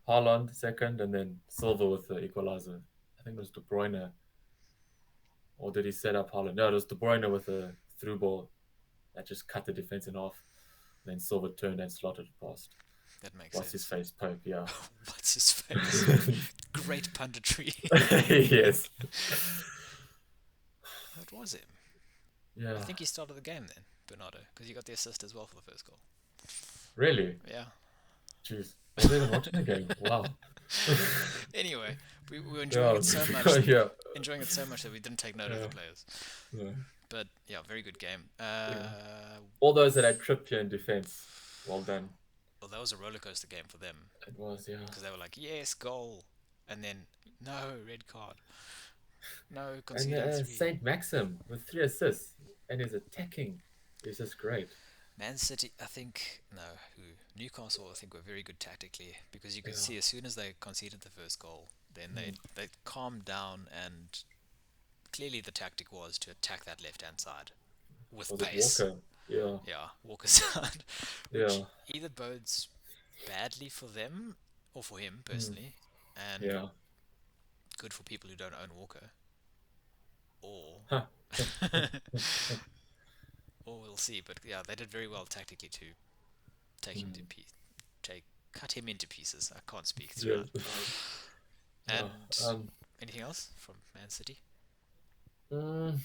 [SPEAKER 2] Holland second, and then Silva with the equalizer. I think it was De Bruyne, or did he set up Holland? No, it was De Bruyne with a through ball that just cut the defense in half. Then Silva turned and slotted it past.
[SPEAKER 1] That makes
[SPEAKER 2] What's his
[SPEAKER 1] sense.
[SPEAKER 2] face? Pope, yeah.
[SPEAKER 1] What's his face? Great punditry.
[SPEAKER 2] Yes.
[SPEAKER 1] That was him. I
[SPEAKER 2] Yeah.
[SPEAKER 1] think he started the game then, Bernardo, because he got the assist as well for the first goal.
[SPEAKER 2] Really?
[SPEAKER 1] Yeah.
[SPEAKER 2] Jeez. I wasn't even watching the game. Wow.
[SPEAKER 1] Anyway, we were enjoying
[SPEAKER 2] Yeah.
[SPEAKER 1] it so much,
[SPEAKER 2] Yeah.
[SPEAKER 1] that we didn't take note of the
[SPEAKER 2] Yeah.
[SPEAKER 1] players.
[SPEAKER 2] Yeah.
[SPEAKER 1] But yeah, very good game.
[SPEAKER 2] Yeah. All those that had Trippier in defense, well done.
[SPEAKER 1] Well, that was a roller coaster game for them
[SPEAKER 2] It was, yeah.
[SPEAKER 1] because they were like, yes, goal, and then no red card, no
[SPEAKER 2] And
[SPEAKER 1] conceding three.
[SPEAKER 2] Saint Maxim with 3 assists, and his attacking is just great.
[SPEAKER 1] Man City, I think no, who Newcastle, I think were very good tactically because you could
[SPEAKER 2] Yeah.
[SPEAKER 1] see as soon as they conceded the first goal, then
[SPEAKER 2] Hmm.
[SPEAKER 1] they calmed down and clearly the tactic was to attack that left hand side with
[SPEAKER 2] Was it
[SPEAKER 1] pace.
[SPEAKER 2] Walker? Yeah.
[SPEAKER 1] Yeah, Walker's side, which
[SPEAKER 2] Yeah.
[SPEAKER 1] either bodes badly for them or for him
[SPEAKER 2] Hmm.
[SPEAKER 1] personally, and
[SPEAKER 2] Yeah.
[SPEAKER 1] good for people who don't own Walker, or
[SPEAKER 2] Huh.
[SPEAKER 1] or we'll see. But yeah, they did very well tactically to take him to
[SPEAKER 2] Hmm.
[SPEAKER 1] take cut him into pieces. I can't speak
[SPEAKER 2] Yeah.
[SPEAKER 1] throughout.
[SPEAKER 2] Yeah.
[SPEAKER 1] And anything else from Man City?
[SPEAKER 2] Mm,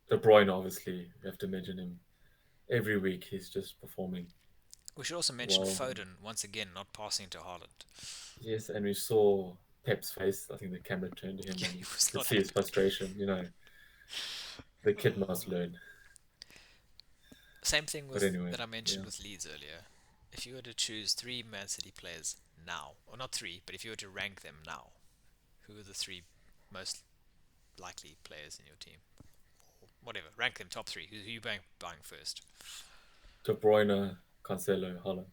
[SPEAKER 2] De Bruyne, obviously, you have to mention him every week. He's just performing
[SPEAKER 1] We should also mention
[SPEAKER 2] well.
[SPEAKER 1] Foden once again not passing to Haaland.
[SPEAKER 2] Yes, and we saw Pep's face. I think the camera turned to him,
[SPEAKER 1] Yeah,
[SPEAKER 2] and
[SPEAKER 1] he
[SPEAKER 2] you
[SPEAKER 1] was
[SPEAKER 2] could
[SPEAKER 1] not
[SPEAKER 2] see his
[SPEAKER 1] happy.
[SPEAKER 2] frustration. The kid must
[SPEAKER 1] Uh,
[SPEAKER 2] learn.
[SPEAKER 1] Same thing
[SPEAKER 2] But
[SPEAKER 1] with
[SPEAKER 2] anyway,
[SPEAKER 1] that I mentioned
[SPEAKER 2] yeah.
[SPEAKER 1] with Leeds earlier. If you were to choose three Man City players now, or not three, but if you were to rank them now, who are the three most likely players in your team? Or whatever, rank them top three. Who are you buying first?
[SPEAKER 2] De Bruyne, Cancelo, Holland.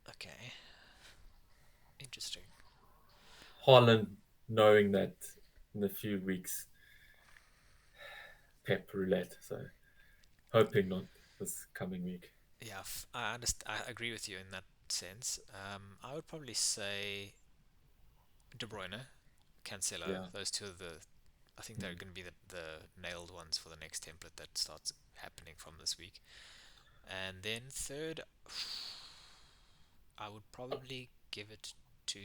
[SPEAKER 1] Okay, interesting.
[SPEAKER 2] Holland, knowing that in a few weeks, Pep roulette. So hoping not this coming week.
[SPEAKER 1] Yeah, I understand. I agree with you in that sense. I would probably say De Bruyne, Cancelo.
[SPEAKER 2] Yeah.
[SPEAKER 1] Those two are the. I think they're
[SPEAKER 2] Mm.
[SPEAKER 1] going to be the nailed ones for the next template that starts happening from this week. And then third, I would probably give it to.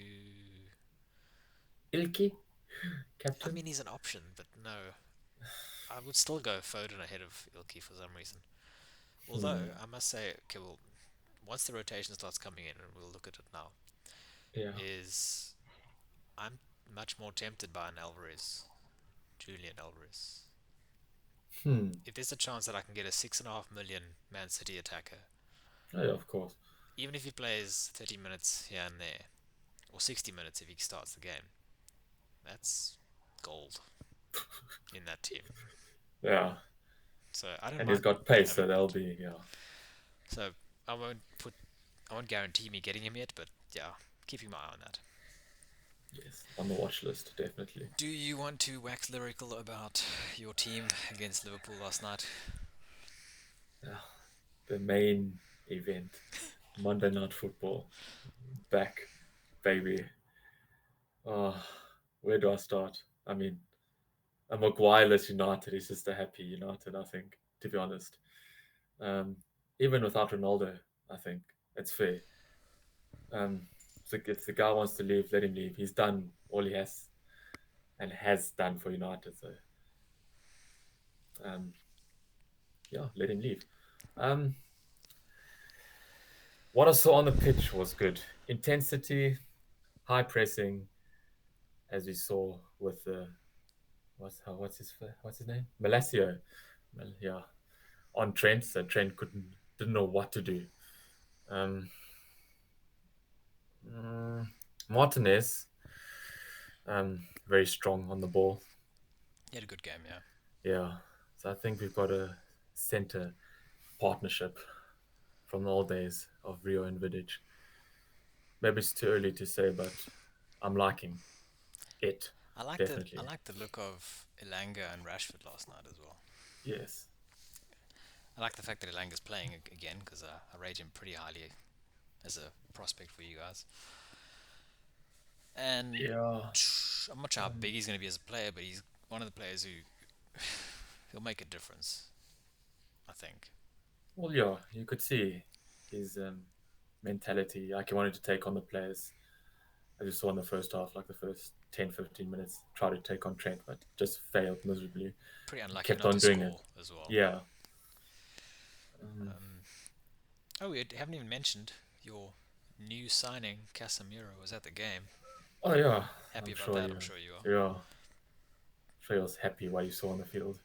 [SPEAKER 2] Ilki,
[SPEAKER 1] I
[SPEAKER 2] captain.
[SPEAKER 1] mean, he's an option, but no, I would still go Foden ahead of Ilkey for some reason. Although
[SPEAKER 2] Hmm.
[SPEAKER 1] I must say, okay, well, once the rotation starts coming in, and we'll look at it now,
[SPEAKER 2] Yeah.
[SPEAKER 1] is I'm much more tempted by an Alvarez, Julian Alvarez.
[SPEAKER 2] Hmm.
[SPEAKER 1] If there's a chance that I can get a 6.5 million Man City attacker,
[SPEAKER 2] Oh, yeah, of course.
[SPEAKER 1] even if he plays 30 minutes here and there, or 60 minutes if he starts the game, that's gold in that team.
[SPEAKER 2] Yeah.
[SPEAKER 1] So I don't
[SPEAKER 2] And he's
[SPEAKER 1] mind
[SPEAKER 2] got pace,
[SPEAKER 1] having
[SPEAKER 2] so
[SPEAKER 1] him
[SPEAKER 2] that'll
[SPEAKER 1] out.
[SPEAKER 2] be, yeah.
[SPEAKER 1] So I won't guarantee me getting him yet, but yeah, keeping my eye on that.
[SPEAKER 2] Yes. On the watch list, definitely.
[SPEAKER 1] Do you want to wax lyrical about your team against Liverpool last night?
[SPEAKER 2] Yeah. The main event, Monday Night Football. Back, baby. Oh, where do I start? I mean, a Maguireless United is just a happy United, I think, to be honest. Um, Even without Ronaldo, I think it's fair. Um, if the guy wants to leave, let him leave. He's done all he has and has done for United. So um, yeah, let him leave. Um, what I saw on the pitch was good intensity, high pressing, as we saw with the what's his name, Malacio. Yeah, on Trent. So Trent didn't know what to do. Um, mm, Martinez, very strong on the ball.
[SPEAKER 1] He had a good game, yeah.
[SPEAKER 2] Yeah, so I think we've got a center partnership from the old days of Rio and Vidic. Maybe it's too early to say, but I'm liking it
[SPEAKER 1] I
[SPEAKER 2] definitely.
[SPEAKER 1] like the look of Elanga and Rashford last night as well.
[SPEAKER 2] Yes.
[SPEAKER 1] I like the fact that Elanga's playing again because I rate him pretty highly as a prospect for you guys. And
[SPEAKER 2] Yeah.
[SPEAKER 1] I'm not sure how
[SPEAKER 2] Um,
[SPEAKER 1] big he's going to be as a player, but he's one of the players who he'll make a difference. I think.
[SPEAKER 2] well, yeah, you could see his mentality. Like he wanted to take on the players. As you saw in the first half, like the first 10, 15 minutes, tried to take on Trent, but just failed miserably.
[SPEAKER 1] Pretty
[SPEAKER 2] He
[SPEAKER 1] unlucky
[SPEAKER 2] kept
[SPEAKER 1] not
[SPEAKER 2] on
[SPEAKER 1] to
[SPEAKER 2] doing it.
[SPEAKER 1] score as well.
[SPEAKER 2] Yeah. Um,
[SPEAKER 1] Um, oh, we haven't even mentioned your new signing, Casemiro, was at the game.
[SPEAKER 2] oh, yeah.
[SPEAKER 1] Happy
[SPEAKER 2] I'm
[SPEAKER 1] about
[SPEAKER 2] sure
[SPEAKER 1] that, I'm
[SPEAKER 2] you.
[SPEAKER 1] sure you are.
[SPEAKER 2] Yeah. I'm sure you was happy what you saw on the field.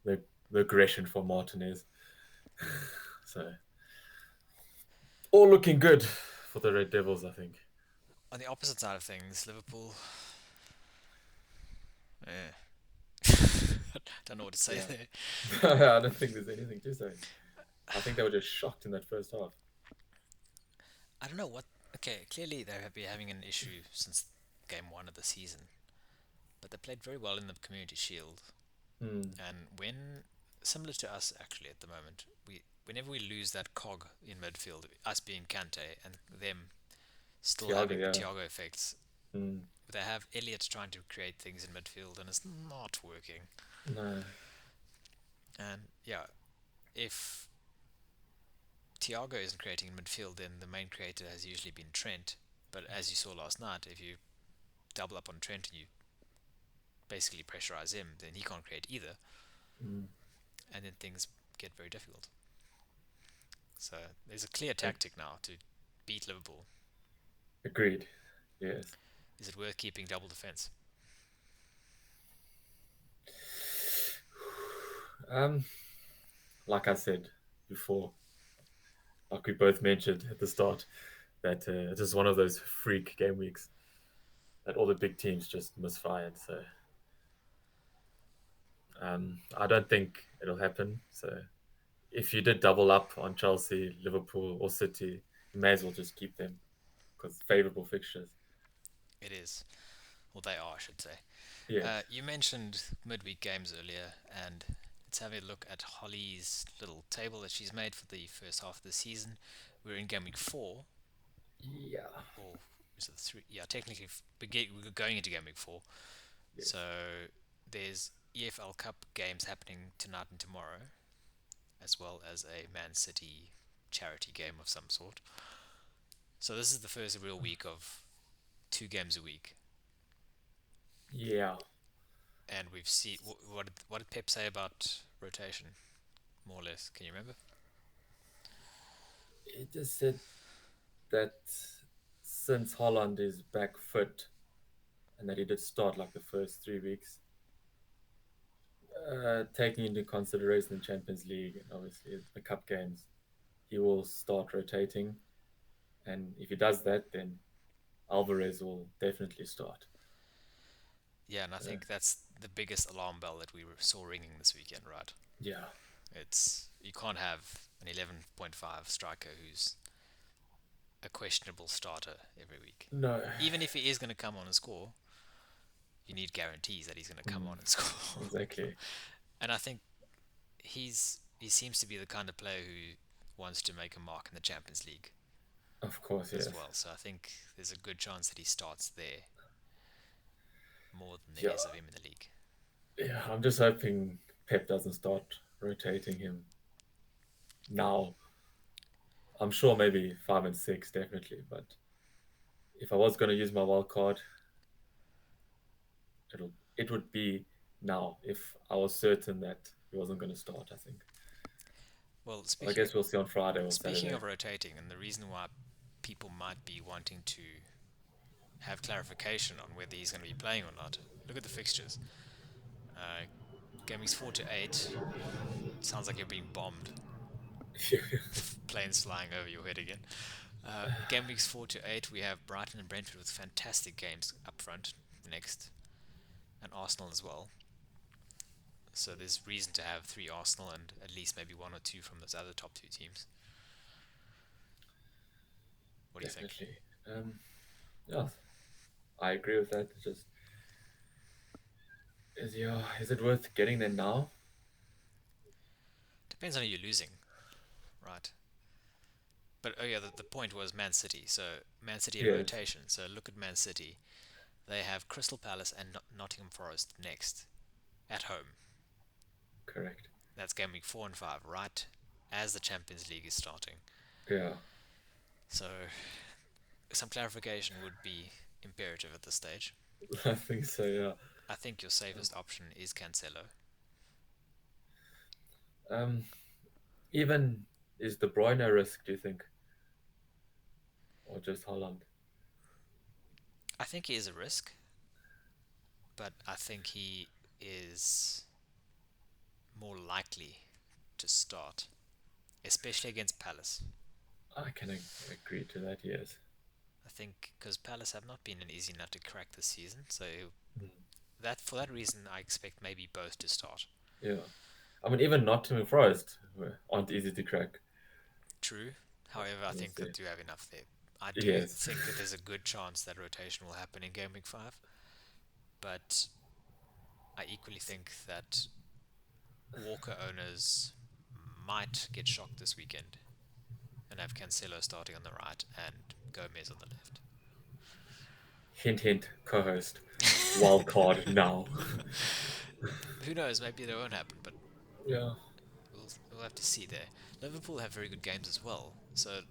[SPEAKER 2] The aggression for Martinez. So all looking good for the Red Devils, I think.
[SPEAKER 1] On the opposite side of things, Liverpool, eh. Don't know what to say
[SPEAKER 2] Yeah.
[SPEAKER 1] there.
[SPEAKER 2] I don't think there's anything to say. I think they were just shocked in that first half.
[SPEAKER 1] I don't know what. Okay, clearly they have been having an issue since game one of the season, but they played very well in the Community Shield.
[SPEAKER 2] Hmm.
[SPEAKER 1] And when, similar to us actually at the moment, whenever we lose that cog in midfield, us being Kante and them still
[SPEAKER 2] Thiago,
[SPEAKER 1] having
[SPEAKER 2] yeah.
[SPEAKER 1] Thiago effects,
[SPEAKER 2] Hmm.
[SPEAKER 1] they have Elliot trying to create things in midfield and it's not working.
[SPEAKER 2] No.
[SPEAKER 1] And yeah, if Thiago isn't creating in midfield, then the main creator has usually been Trent. But as you saw last night, if you double up on Trent and you basically pressurize him, then he can't create either,
[SPEAKER 2] Hmm.
[SPEAKER 1] and then things get very difficult. So there's a clear
[SPEAKER 2] Ag-
[SPEAKER 1] tactic now to beat Liverpool.
[SPEAKER 2] Agreed. Yes.
[SPEAKER 1] Is it worth keeping double defense?
[SPEAKER 2] Um, like I said before, like we both mentioned at the start, that it is one of those freak game weeks that all the big teams just misfired. So I don't think it'll happen. So if you did double up on Chelsea, Liverpool, or City, you may as well just keep them because favorable fixtures.
[SPEAKER 1] It is. Well, they are, I should say.
[SPEAKER 2] Yes.
[SPEAKER 1] You mentioned midweek games earlier, and let's have a look at Holly's little table that she's made for the first half of the season. We're in game week 4,
[SPEAKER 2] Yeah.
[SPEAKER 1] or is it 3? Yeah, technically, we're going into game week 4.
[SPEAKER 2] Yes.
[SPEAKER 1] So there's EFL Cup games happening tonight and tomorrow, as well as a Man City charity game of some sort. So this is the first real week of 2 games a week,
[SPEAKER 2] Yeah.
[SPEAKER 1] and we've seen what did Pep say about rotation, more or less? Can you remember?
[SPEAKER 2] He just said that since Holland is back fit and that he did start like the first 3 weeks, taking into consideration the Champions League and obviously the cup games, he will start rotating. And if he does that, then Alvarez will definitely start.
[SPEAKER 1] Yeah, and I
[SPEAKER 2] So,
[SPEAKER 1] think that's the biggest alarm bell that we saw ringing this weekend, right?
[SPEAKER 2] yeah.
[SPEAKER 1] It's you can't have an 11.5 striker who's a questionable starter every week.
[SPEAKER 2] No.
[SPEAKER 1] Even if he is going to come on and score, you need guarantees that he's going to come
[SPEAKER 2] Mm,
[SPEAKER 1] on and score.
[SPEAKER 2] exactly.
[SPEAKER 1] And I think he seems to be the kind of player who wants to make a mark in the Champions League
[SPEAKER 2] Of course,
[SPEAKER 1] as
[SPEAKER 2] yes.
[SPEAKER 1] well. So I think there's a good chance that he starts there more than there
[SPEAKER 2] Yeah.
[SPEAKER 1] is of him in the league.
[SPEAKER 2] Yeah. I'm just hoping Pep doesn't start rotating him now. I'm sure maybe 5 and 6, definitely, but if I was going to use my wild card, it would be now if I was certain that he wasn't going to start. I think.
[SPEAKER 1] Well,
[SPEAKER 2] I guess we'll see on Friday or
[SPEAKER 1] speaking
[SPEAKER 2] Saturday.
[SPEAKER 1] of rotating, and the reason why people might be wanting to have clarification on whether he's going to be playing or not, look at the fixtures. Uh, Game weeks 4 to 8 sounds like you're being bombed. Planes flying over your head again. Game weeks 4 to 8, we have Brighton and Brentford with fantastic games up front next, and Arsenal as well. So there's reason to have three Arsenal and at least maybe one or two from those other top two teams. What do you think?
[SPEAKER 2] Definitely. Yeah, I agree with that. It's just is it worth getting them now?
[SPEAKER 1] Depends on who you're losing, right? But oh yeah, the point was Man City. So Man City in
[SPEAKER 2] Yes,
[SPEAKER 1] rotation. So look at Man City. They have Crystal Palace and Nottingham Forest next at home.
[SPEAKER 2] correct.
[SPEAKER 1] That's game week 4 and 5, right as the Champions League is starting.
[SPEAKER 2] Yeah,
[SPEAKER 1] So some clarification would be imperative at this stage.
[SPEAKER 2] I think so. Yeah.
[SPEAKER 1] I think your safest option is Cancelo.
[SPEAKER 2] Um, even is De Bruyne a risk? Do you think, or just Holland?
[SPEAKER 1] I think he is a risk, but I think he is more likely to start, especially against Palace.
[SPEAKER 2] I can agree to that. Yes.
[SPEAKER 1] I think because Palace have not been an easy nut to crack this season, so
[SPEAKER 2] Mm.
[SPEAKER 1] that for that reason I expect maybe both to start.
[SPEAKER 2] Yeah. I mean, even Nottingham Forest aren't easy to crack.
[SPEAKER 1] True. However, I
[SPEAKER 2] We'll
[SPEAKER 1] think they
[SPEAKER 2] see.
[SPEAKER 1] do have enough there. I do
[SPEAKER 2] Yes.
[SPEAKER 1] think that there's a good chance that rotation will happen in Game Week 5, but I equally think that Walker owners might get shocked this weekend and have Cancelo starting on the right and Gomez on the left.
[SPEAKER 2] Hint, hint. Co-host. Wild card now.
[SPEAKER 1] Who knows? Maybe that won't happen, but
[SPEAKER 2] Yeah.
[SPEAKER 1] we'll have to see there. Liverpool have very good games as well. So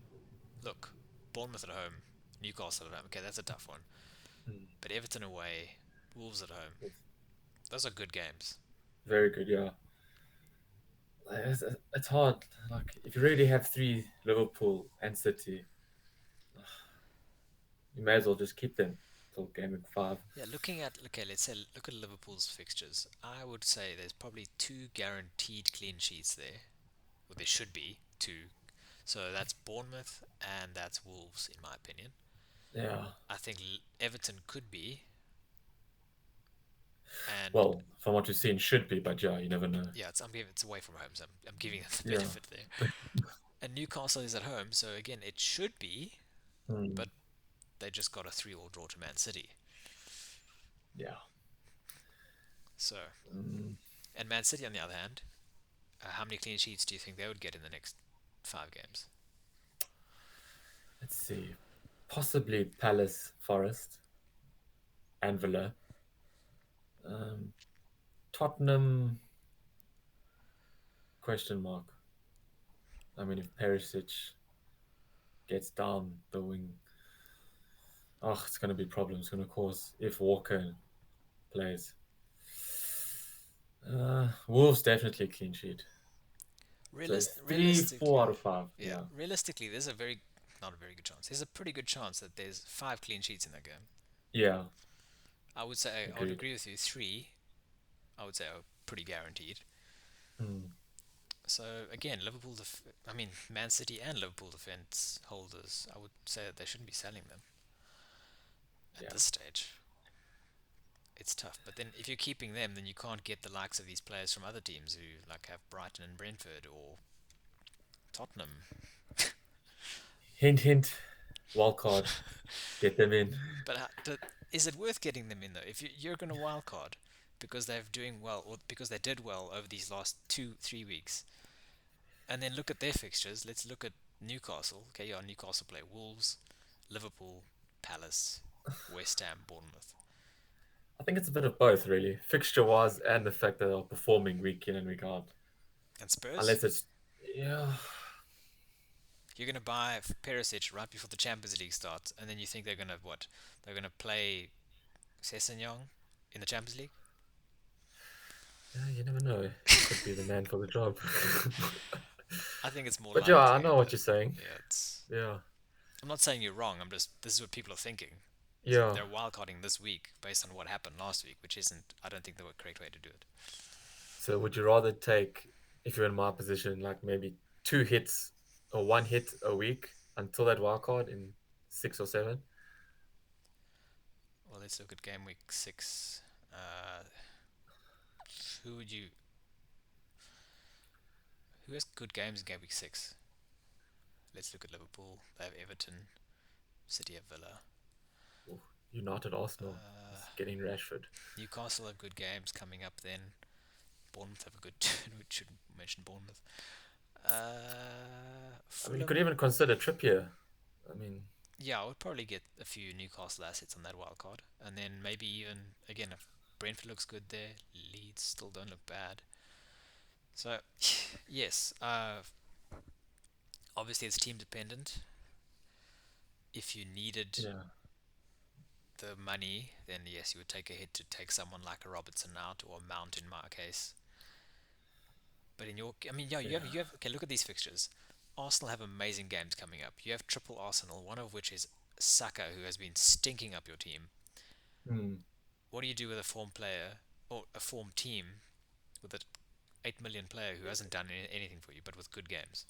[SPEAKER 1] look, Bournemouth at home, Newcastle at home. Okay, that's a tough one.
[SPEAKER 2] Mm.
[SPEAKER 1] But Everton away, Wolves at home. Those are good games.
[SPEAKER 2] Very good. Yeah. It's hard. Like if you really have three Liverpool and City, you may as well just keep them till game week 5.
[SPEAKER 1] Yeah, looking at okay, let's say look at Liverpool's fixtures. I would say there's probably two guaranteed clean sheets there, or there should be two. So that's Bournemouth and that's Wolves, in my opinion.
[SPEAKER 2] Yeah.
[SPEAKER 1] I think Everton could be, and
[SPEAKER 2] Well, from what you've seen, should be, but yeah, you never know.
[SPEAKER 1] yeah, it's away from home, so I'm giving them the
[SPEAKER 2] Yeah.
[SPEAKER 1] benefit there. And Newcastle is at home, so again, it should be,
[SPEAKER 2] Mm.
[SPEAKER 1] but they just got a 3-all draw to Man City.
[SPEAKER 2] Yeah.
[SPEAKER 1] So,
[SPEAKER 2] Mm.
[SPEAKER 1] and Man City on the other hand, how many clean sheets do you think they would get in the next 5 games?
[SPEAKER 2] Let's see. Possibly Palace, Forest, and Villa. Um, Tottenham, question mark. I mean, if Perisic gets down the wing, oh, it's going to be problems. It's going to cause if Walker plays. Wolves definitely clean sheet. So three, 4 out
[SPEAKER 1] Realistically,
[SPEAKER 2] of 5.
[SPEAKER 1] yeah,
[SPEAKER 2] Yeah.
[SPEAKER 1] realistically, there's a very not a very good chance. There's a pretty good chance that there's 5 clean sheets in that game.
[SPEAKER 2] Yeah.
[SPEAKER 1] I would
[SPEAKER 2] Agreed.
[SPEAKER 1] agree with you. Three, I would say, are pretty guaranteed.
[SPEAKER 2] Mm.
[SPEAKER 1] So again, I mean, Man City and Liverpool defense holders, I would say that they shouldn't be selling them at
[SPEAKER 2] Yeah.
[SPEAKER 1] this stage. It's tough, but then if you're keeping them, then you can't get the likes of these players from other teams who like have Brighton and Brentford or Tottenham.
[SPEAKER 2] Hint, hint. Wild card. Get them in.
[SPEAKER 1] But is it worth getting them in though? If you're going to wildcard because they're doing well or because they did well over these last 2-3 weeks, and then look at their fixtures. Let's look at Newcastle. Okay, yeah, Newcastle play Wolves, Liverpool, Palace, West Ham, Bournemouth,
[SPEAKER 2] I think it's a bit of both, really. Fixture wise and the fact that they're performing week in and week out.
[SPEAKER 1] and Spurs.
[SPEAKER 2] Unless it's, yeah,
[SPEAKER 1] You're gonna buy Perisic right before the Champions League starts, and then you think they're gonna what? They're gonna play Sessegnon in the Champions League?
[SPEAKER 2] Yeah, you never know. He could be the man for the job.
[SPEAKER 1] I think it's more
[SPEAKER 2] But yeah, I
[SPEAKER 1] likely
[SPEAKER 2] know what
[SPEAKER 1] that
[SPEAKER 2] you're saying.
[SPEAKER 1] yeah, it's.
[SPEAKER 2] Yeah,
[SPEAKER 1] I'm not saying you're wrong. I'm just this is what people are thinking. So
[SPEAKER 2] yeah.
[SPEAKER 1] they're wildcarding this week based on what happened last week, which isn't. I don't think the correct way to do it.
[SPEAKER 2] So would you rather take, if you're in my position, like maybe two hits or one hit a week until that wild card in 6 or 7?
[SPEAKER 1] Well, let's look at game week 6. Uh, who would you? Who has good games in game week 6? Let's look at Liverpool. They have Everton. City have Villa.
[SPEAKER 2] Ooh, United Arsenal
[SPEAKER 1] Uh,
[SPEAKER 2] is getting Rashford.
[SPEAKER 1] Newcastle have good games coming up. Then Bournemouth have a good. We should mention Bournemouth.
[SPEAKER 2] I mean, you could
[SPEAKER 1] Fulham.
[SPEAKER 2] even consider Trippier. I mean,
[SPEAKER 1] Yeah, I would probably get a few Newcastle assets on that wild card, and then maybe even again if Brentford looks good there, Leeds still don't look bad. So yes, obviously it's team dependent. If you needed
[SPEAKER 2] yeah,
[SPEAKER 1] the money, then yes, you would take a hit to take someone like a Robertson out or a Mount in my case. But in your, I mean, yeah,
[SPEAKER 2] yeah.
[SPEAKER 1] you have. Okay, look at these fixtures. Arsenal have amazing games coming up. You have triple Arsenal, one of which is Saka, who has been stinking up your team.
[SPEAKER 2] Hmm.
[SPEAKER 1] What do you do with a form player or a form team with an 8 million player who hasn't done anything for you, but with good games?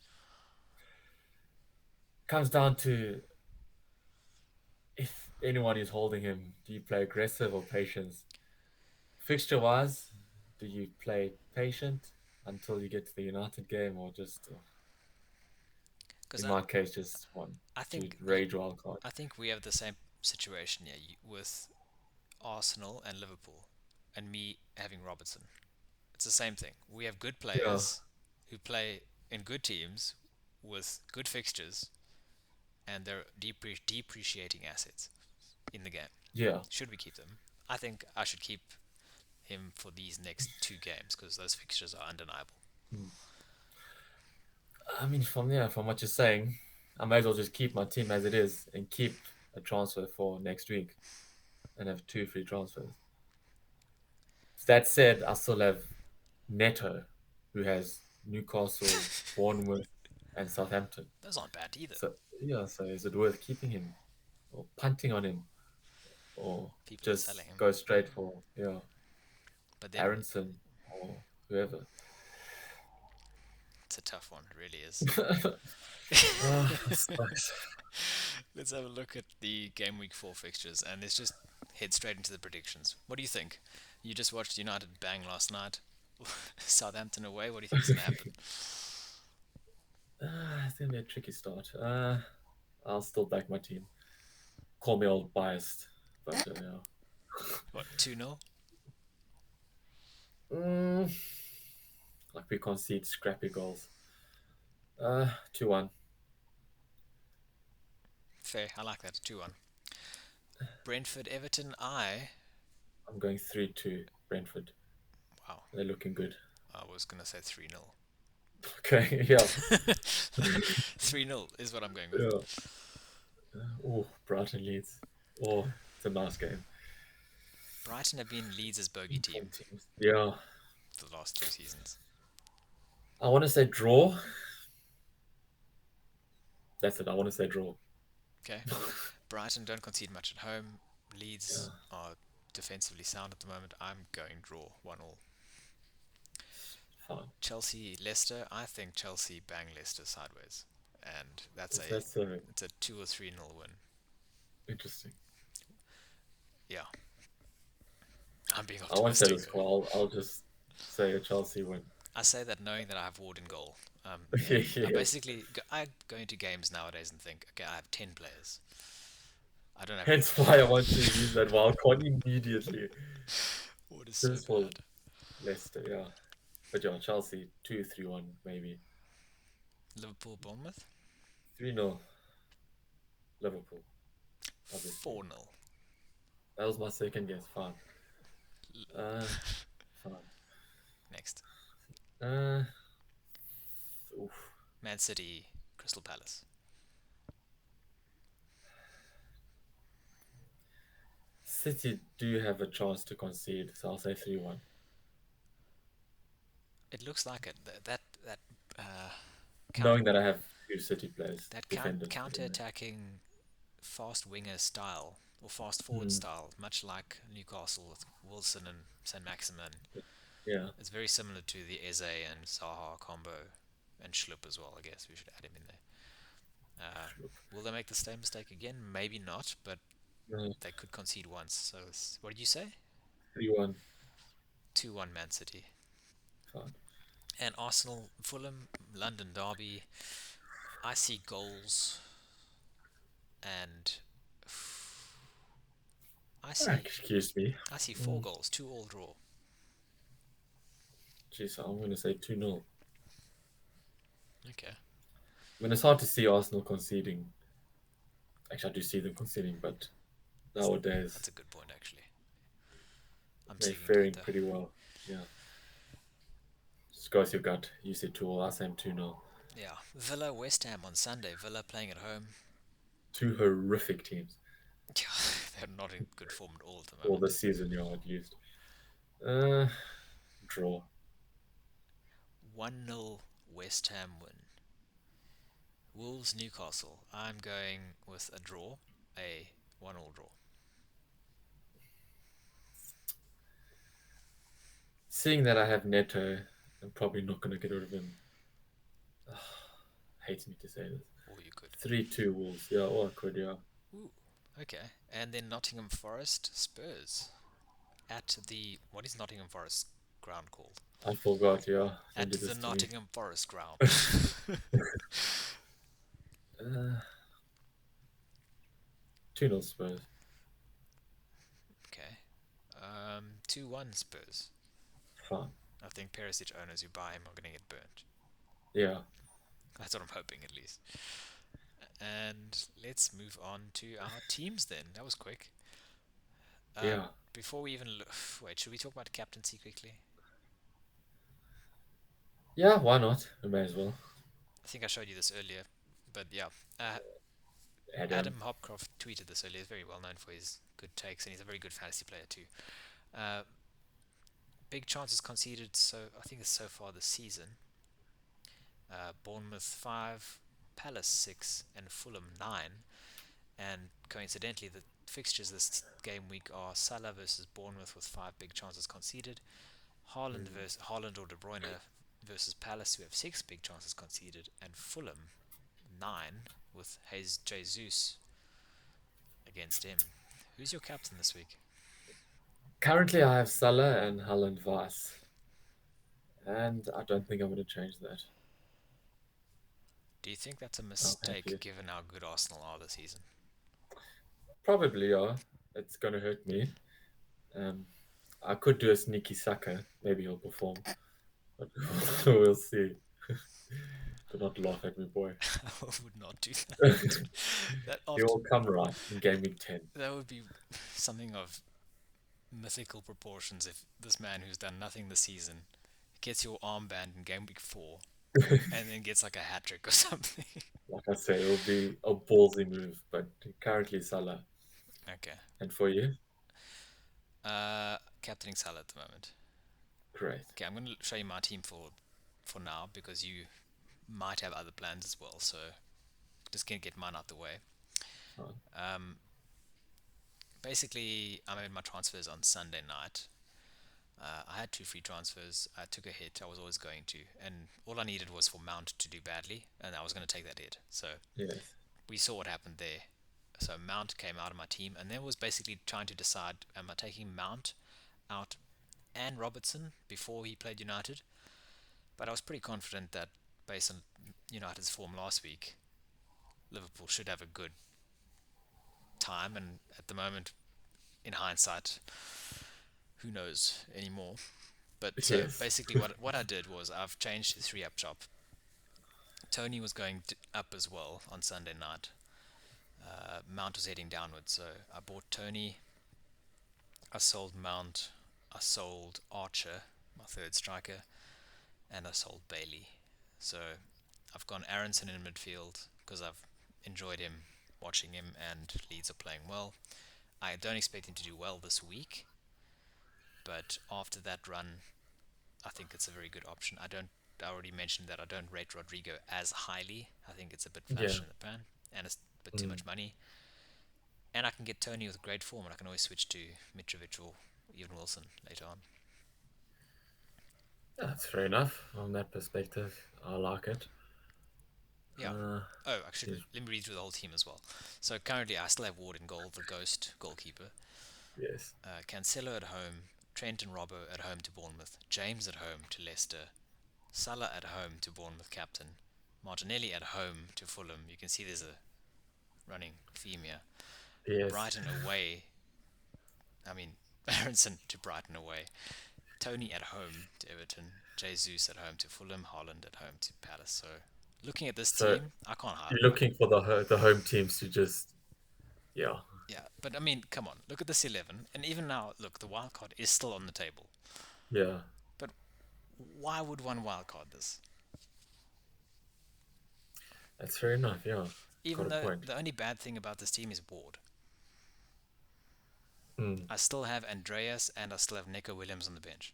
[SPEAKER 2] Comes down to if anyone is holding him, do you play aggressive or patience? Fixture wise, do you play patient until you get to the United game, or just,
[SPEAKER 1] Because
[SPEAKER 2] in my case, just one
[SPEAKER 1] I
[SPEAKER 2] to
[SPEAKER 1] think
[SPEAKER 2] rage wildcard?
[SPEAKER 1] I think we have the same situation here with Arsenal and Liverpool, and me having Robertson. It's the same thing. We have good
[SPEAKER 2] Yeah,
[SPEAKER 1] players who play in good teams with good fixtures, and they're depreciating assets in the game.
[SPEAKER 2] yeah.
[SPEAKER 1] Should we keep them? I think I should keep him for these next two games because those fixtures are undeniable.
[SPEAKER 2] Hmm. I mean, from what you're saying, I may as well just keep my team as it is and keep a transfer for next week and have two free transfers. That said, I still have Neto, who has Newcastle, Bournemouth, and Southampton.
[SPEAKER 1] Those aren't bad either.
[SPEAKER 2] So yeah, so is it worth keeping him or punting on him or
[SPEAKER 1] People are selling
[SPEAKER 2] just
[SPEAKER 1] him,
[SPEAKER 2] go straight for
[SPEAKER 1] but then
[SPEAKER 2] Aronson or whoever?
[SPEAKER 1] it's a tough one. It really is.
[SPEAKER 2] Sucks.
[SPEAKER 1] Let's have a look at the game week 4 fixtures and let's just head straight into the predictions. What do you think? You just watched United bang last night. Southampton away. What do you think is going to happen?
[SPEAKER 2] It's gonna be a tricky start. I'll still back my team. Call me old biased, but yeah.
[SPEAKER 1] What, 2-0?
[SPEAKER 2] Mm, like we concede scrappy goals. 2-1.
[SPEAKER 1] Fair. I like that. 2-1. Brentford Everton.
[SPEAKER 2] I'm going 3-2 Brentford.
[SPEAKER 1] Wow.
[SPEAKER 2] They're looking good.
[SPEAKER 1] I was going to say 3-0.
[SPEAKER 2] Okay, yeah.
[SPEAKER 1] 3-0 is what I'm going with.
[SPEAKER 2] Yeah. Oh, Brighton Leeds. Oh, it's a nice game.
[SPEAKER 1] Brighton have been Leeds' bogey
[SPEAKER 2] Form
[SPEAKER 1] team
[SPEAKER 2] teams. Yeah.
[SPEAKER 1] for the last 2 seasons.
[SPEAKER 2] I want to say draw. That's it. I want to say draw.
[SPEAKER 1] Okay. Brighton don't concede much at home.
[SPEAKER 2] Yeah,
[SPEAKER 1] Leeds are defensively sound at the moment. I'm going draw 1-1.
[SPEAKER 2] fine.
[SPEAKER 1] Chelsea Leicester. I think Chelsea bang Leicester sideways, and
[SPEAKER 2] That's
[SPEAKER 1] it's a 2 or 3-0 win.
[SPEAKER 2] interesting.
[SPEAKER 1] Yeah, I'm being
[SPEAKER 2] I won't say the
[SPEAKER 1] optimistic though.
[SPEAKER 2] score. I'll just say a Chelsea win.
[SPEAKER 1] I say that knowing that I have Ward in goal.
[SPEAKER 2] Yeah,
[SPEAKER 1] I
[SPEAKER 2] yeah.
[SPEAKER 1] basically I go into games nowadays and think, okay, I have 10 players. I don't have
[SPEAKER 2] Hence why I want to use that wild card immediately.
[SPEAKER 1] Ward is so
[SPEAKER 2] Just for
[SPEAKER 1] bad.
[SPEAKER 2] Leicester, yeah. But yeah, Chelsea 2-3-1 maybe.
[SPEAKER 1] Liverpool Bournemouth
[SPEAKER 2] 3-0 Liverpool, obviously.
[SPEAKER 1] 4-0.
[SPEAKER 2] That was my second guess. Fine. Uh, fine.
[SPEAKER 1] Next,
[SPEAKER 2] Uh, oof.
[SPEAKER 1] Man City Crystal Palace.
[SPEAKER 2] City do have a chance to concede, so I'll say 3-1.
[SPEAKER 1] It looks like it. That uh, count
[SPEAKER 2] Knowing that I have two City players,
[SPEAKER 1] that
[SPEAKER 2] defenders, put in there.
[SPEAKER 1] counter-attacking fast winger style or fast forward
[SPEAKER 2] Mm,
[SPEAKER 1] style, much like Newcastle with Wilson and Saint Maximin.
[SPEAKER 2] yeah,
[SPEAKER 1] It's very similar to the Eze and Zaha combo, and Schlupp as well. I guess we should add him in there.
[SPEAKER 2] Schlupp.
[SPEAKER 1] Will they make the same mistake again? Maybe not, but
[SPEAKER 2] No,
[SPEAKER 1] they could concede once. So what did you say?
[SPEAKER 2] 3-1.
[SPEAKER 1] 2-1 Man City.
[SPEAKER 2] Fine.
[SPEAKER 1] And Arsenal, Fulham, London Derby. I see goals, and I
[SPEAKER 2] Ah,
[SPEAKER 1] see
[SPEAKER 2] excuse me.
[SPEAKER 1] I see four
[SPEAKER 2] Mm,
[SPEAKER 1] goals, 2-2 draw.
[SPEAKER 2] Jeez, I'm going to say 2-0.
[SPEAKER 1] Okay,
[SPEAKER 2] I mean, it's hard to see Arsenal conceding. Actually, I do see them conceding, but
[SPEAKER 1] that's
[SPEAKER 2] nowadays
[SPEAKER 1] a good point actually. I'm
[SPEAKER 2] they're
[SPEAKER 1] sticking to it
[SPEAKER 2] faring
[SPEAKER 1] though.
[SPEAKER 2] pretty well. Yeah. Just go with your gut. You said 2-0. I say 2-0.
[SPEAKER 1] Yeah, Villa West Ham on Sunday. Villa playing at home.
[SPEAKER 2] Two horrific teams.
[SPEAKER 1] They're not in good form at all at the
[SPEAKER 2] Or
[SPEAKER 1] moment.
[SPEAKER 2] the season, yeah, at least. Uh, Draw.
[SPEAKER 1] 1-0 West Ham win. Wolves Newcastle. I'm going with a draw, a 1-1 draw.
[SPEAKER 2] Seeing that I have Neto, I'm probably not going to get rid of him. Hates me to say this.
[SPEAKER 1] Or you could.
[SPEAKER 2] 3-2 Wolves. Yeah, or I could, yeah.
[SPEAKER 1] Ooh, okay. And then Nottingham Forest Spurs at the what is Nottingham Forest ground called?
[SPEAKER 2] I forgot, yeah. Don't
[SPEAKER 1] At
[SPEAKER 2] do
[SPEAKER 1] the
[SPEAKER 2] this to me.
[SPEAKER 1] Nottingham Forest ground.
[SPEAKER 2] 2-0 Spurs.
[SPEAKER 1] Okay. 2-1 Spurs.
[SPEAKER 2] Fine.
[SPEAKER 1] I think Perisic owners who buy him are going to get burnt.
[SPEAKER 2] Yeah,
[SPEAKER 1] That's what I'm hoping at least. And let's move on to our teams then. That was quick. Uh,
[SPEAKER 2] yeah.
[SPEAKER 1] before we even look, wait, should we talk about captaincy quickly?
[SPEAKER 2] Yeah, why not? We may as well.
[SPEAKER 1] I think I showed you this earlier, but yeah. Uh,
[SPEAKER 2] Adam.
[SPEAKER 1] Adam Hopcroft tweeted this earlier. He's very well known for his good takes, and he's a very good fantasy player too. Uh, big chances conceded. So I think it's so far this season. Bournemouth 5, Palace 6, and Fulham 9. And coincidentally, the fixtures this game week are Salah versus Bournemouth with 5 big chances conceded.
[SPEAKER 2] Mm.
[SPEAKER 1] Haaland or De Bruyne versus Palace, who have 6 big chances conceded, and Fulham 9 with Jesus against him. Who's your captain this week?
[SPEAKER 2] Currently, I have Salah and Holland Vice, and I don't think I'm going to change that.
[SPEAKER 1] Do you think that's a
[SPEAKER 2] I'm
[SPEAKER 1] mistake
[SPEAKER 2] happy.
[SPEAKER 1] given how good Arsenal are this season?
[SPEAKER 2] Probably, yeah. It's going to hurt me. Um, I could do a sneaky sucker. Maybe he'll perform, but we'll see. Do not laugh at me, boy.
[SPEAKER 1] I would not do
[SPEAKER 2] He
[SPEAKER 1] that. That after
[SPEAKER 2] will come right in game week 10.
[SPEAKER 1] that would be something of mythical proportions if this man who's done nothing this season gets your armband in game week 4 and then gets like a hat trick or something.
[SPEAKER 2] Like I say, it'll be a ballsy move, but currently Salah.
[SPEAKER 1] Okay.
[SPEAKER 2] And for you?
[SPEAKER 1] Captaining Salah at the moment.
[SPEAKER 2] Great.
[SPEAKER 1] Okay, I'm going to show you my team for now because you might have other plans as well. So just gonna get mine out the way.
[SPEAKER 2] Fine.
[SPEAKER 1] Um, basically, I made my transfers on Sunday night. I had 2 free transfers. I took a hit. I was always going to, and all I needed was for Mount to do badly, and I was going to take that hit. So
[SPEAKER 2] Yes.
[SPEAKER 1] we saw what happened there. So Mount came out of my team, and then was basically trying to decide: am I taking Mount out and Robertson before he played United? But I was pretty confident that based on United's form last week, Liverpool should have a good time. And at the moment, in hindsight, who knows anymore? But so
[SPEAKER 2] Yes.
[SPEAKER 1] basically, what I did was I've changed the 3 up chop. Tony was going up as well on Sunday night. Mount was heading downwards, so I bought Tony. I sold Mount. I sold Archer, my third striker, and I sold Bailey. So I've gone Aronson in midfield because I've enjoyed him, watching him, and Leeds are playing well. I don't expect him to do well this week, but after that run, I think it's a very good option. I already mentioned that I don't rate Rodrigo as highly. I think it's a bit
[SPEAKER 2] Yeah.
[SPEAKER 1] flash in the pan and it's a bit too
[SPEAKER 2] Mm.
[SPEAKER 1] much money. And I can get Tony with great form, and I can always switch to Mitrovic or even Wilson later on.
[SPEAKER 2] That's fair enough from that perspective. I like it.
[SPEAKER 1] Yeah.
[SPEAKER 2] Uh,
[SPEAKER 1] Oh, actually,
[SPEAKER 2] Yes.
[SPEAKER 1] let me read through the whole team as well. So currently, I still have Ward in goal, the ghost goalkeeper.
[SPEAKER 2] Yes.
[SPEAKER 1] Cancelo at home, Trent and Robbo at home to Bournemouth, James at home to Leicester, Salah at home to Bournemouth captain, Martinelli at home to Fulham. You can see there's a running theme here.
[SPEAKER 2] Yes.
[SPEAKER 1] Brighton away. I mean, Aronson to Brighton away. Tony at home to Everton. Jesus at home to Fulham. Haaland at home to Palace. So, looking at this
[SPEAKER 2] So
[SPEAKER 1] team, I can't hide.
[SPEAKER 2] you're looking for the home teams to just, yeah,
[SPEAKER 1] Yeah, but I mean, come on. Look at this 11. And even now, look, the wild card is still on the table.
[SPEAKER 2] yeah.
[SPEAKER 1] But why would one wild card this?
[SPEAKER 2] That's fair enough. Yeah, got
[SPEAKER 1] Even
[SPEAKER 2] a
[SPEAKER 1] though
[SPEAKER 2] point.
[SPEAKER 1] the only bad thing about this team is Ward.
[SPEAKER 2] Mm.
[SPEAKER 1] I still have Andreas and I still have Nico Williams on the bench.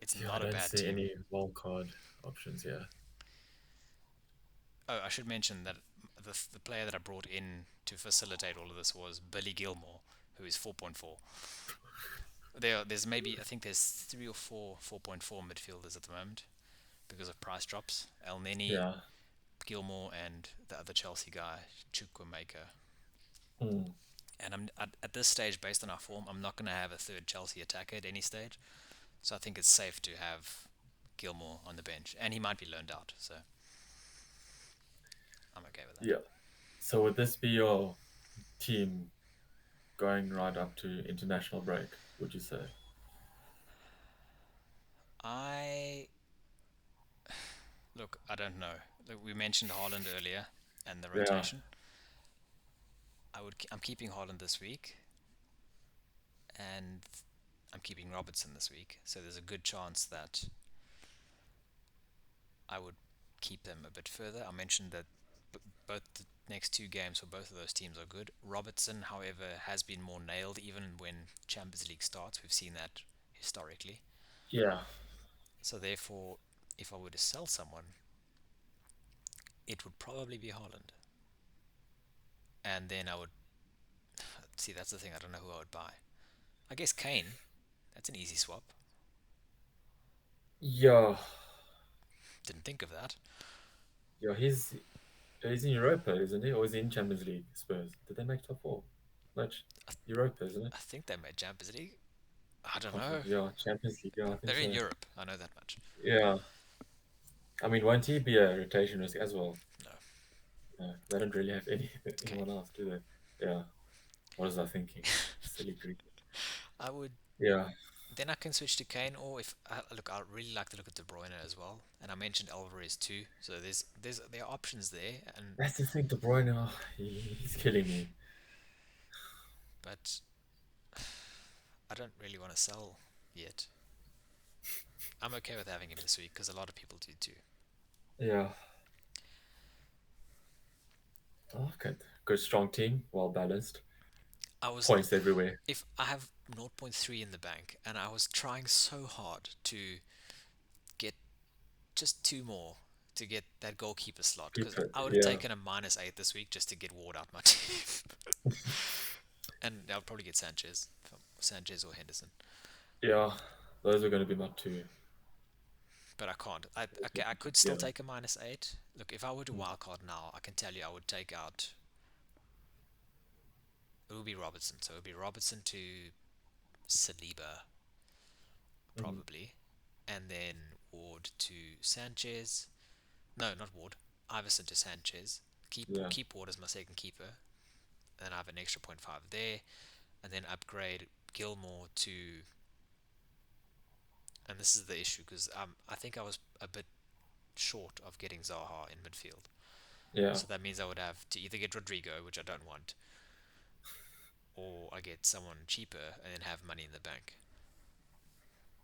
[SPEAKER 1] It's
[SPEAKER 2] Yeah, I
[SPEAKER 1] not a
[SPEAKER 2] don't
[SPEAKER 1] bad
[SPEAKER 2] see
[SPEAKER 1] team.
[SPEAKER 2] any wild card options here.
[SPEAKER 1] Oh, I should mention that the player that I brought in to facilitate all of this was Billy Gilmore, who is 4.4. There's maybe, I think there's three or four 4.4 midfielders at the moment because of price drops. El Neni,
[SPEAKER 2] Yeah.
[SPEAKER 1] Gilmore, and the other Chelsea guy, Chukwuemeka.
[SPEAKER 2] Mm.
[SPEAKER 1] And I'm at this stage, based on our form, I'm not going to have a third Chelsea attacker at any stage. So I think it's safe to have Gilmore on the bench, and he might be loaned out. So I'm okay with that.
[SPEAKER 2] Yeah. So would this be your team going right up to international break? Would you say?
[SPEAKER 1] I look. I don't know. Look, we mentioned Haaland earlier and the
[SPEAKER 2] Yeah.
[SPEAKER 1] rotation. I'm keeping Haaland this week, and I'm keeping Robertson this week. So there's a good chance that I would keep them a bit further. I mentioned that both the next two games for both of those teams are good. Robertson, however, has been more nailed even when Champions League starts. We've seen that historically.
[SPEAKER 2] Yeah.
[SPEAKER 1] So therefore, if I were to sell someone, it would probably be Holland. And then I would see, that's the thing. I don't know who I would buy. I guess Kane. That's an easy swap.
[SPEAKER 2] Yeah.
[SPEAKER 1] Didn't think of that.
[SPEAKER 2] Yeah. He's in Europa, isn't he? Or is he in Champions League? Spurs. Did they make top four? Much Europa, isn't it?
[SPEAKER 1] I think they made Champions League. I don't know.
[SPEAKER 2] Conference. Yeah. Champions League. Yeah, I think
[SPEAKER 1] They're in
[SPEAKER 2] so.
[SPEAKER 1] Europe. I know that much.
[SPEAKER 2] Yeah. I mean, won't he be a rotation risk as well?
[SPEAKER 1] No,
[SPEAKER 2] They don't really have
[SPEAKER 1] Kane.
[SPEAKER 2] anyone else, do they? Yeah. What was I thinking? Silly creep.
[SPEAKER 1] I would.
[SPEAKER 2] Yeah.
[SPEAKER 1] Then I can switch to Kane, or if look, I really like to look at De Bruyne as well, and I mentioned Alvarez too. So there are options there, and
[SPEAKER 2] That's the thing, De Bruyne. Oh, he's killing me.
[SPEAKER 1] but I don't really want to sell yet. I'm okay with having him this week because a lot of people do too.
[SPEAKER 2] Yeah. Okay. Good, strong team. Well balanced.
[SPEAKER 1] I was
[SPEAKER 2] Points everywhere.
[SPEAKER 1] if I have zero point 0.3 in the bank, and I was trying so hard to get just two more to get that goalkeeper slot because
[SPEAKER 2] Keep it.
[SPEAKER 1] I would have
[SPEAKER 2] Yeah.
[SPEAKER 1] taken a -8 this week just to get Ward out my team, and I'll probably get Sanchez or Henderson.
[SPEAKER 2] Yeah. Those are going to be my two.
[SPEAKER 1] But I can't. Okay, I could still
[SPEAKER 2] Yeah.
[SPEAKER 1] take a -8. Look, if I were to
[SPEAKER 2] Mm.
[SPEAKER 1] wildcard now, I can tell you I would take out. It would be Robertson. So it would be Robertson to Saliba,
[SPEAKER 2] Mm.
[SPEAKER 1] probably, and then Ward to Sanchez. No, not Ward. Iverson to Sanchez.
[SPEAKER 2] Yeah.
[SPEAKER 1] Keep Ward as my second keeper. Then I have an extra point 0.5 there, and then upgrade Gilmore to. And this is the issue because I think I was a bit short of getting Zaha in midfield.
[SPEAKER 2] Yeah.
[SPEAKER 1] So that means I would have to either get Rodrigo, which I don't want, or I get someone cheaper and then have money in the bank.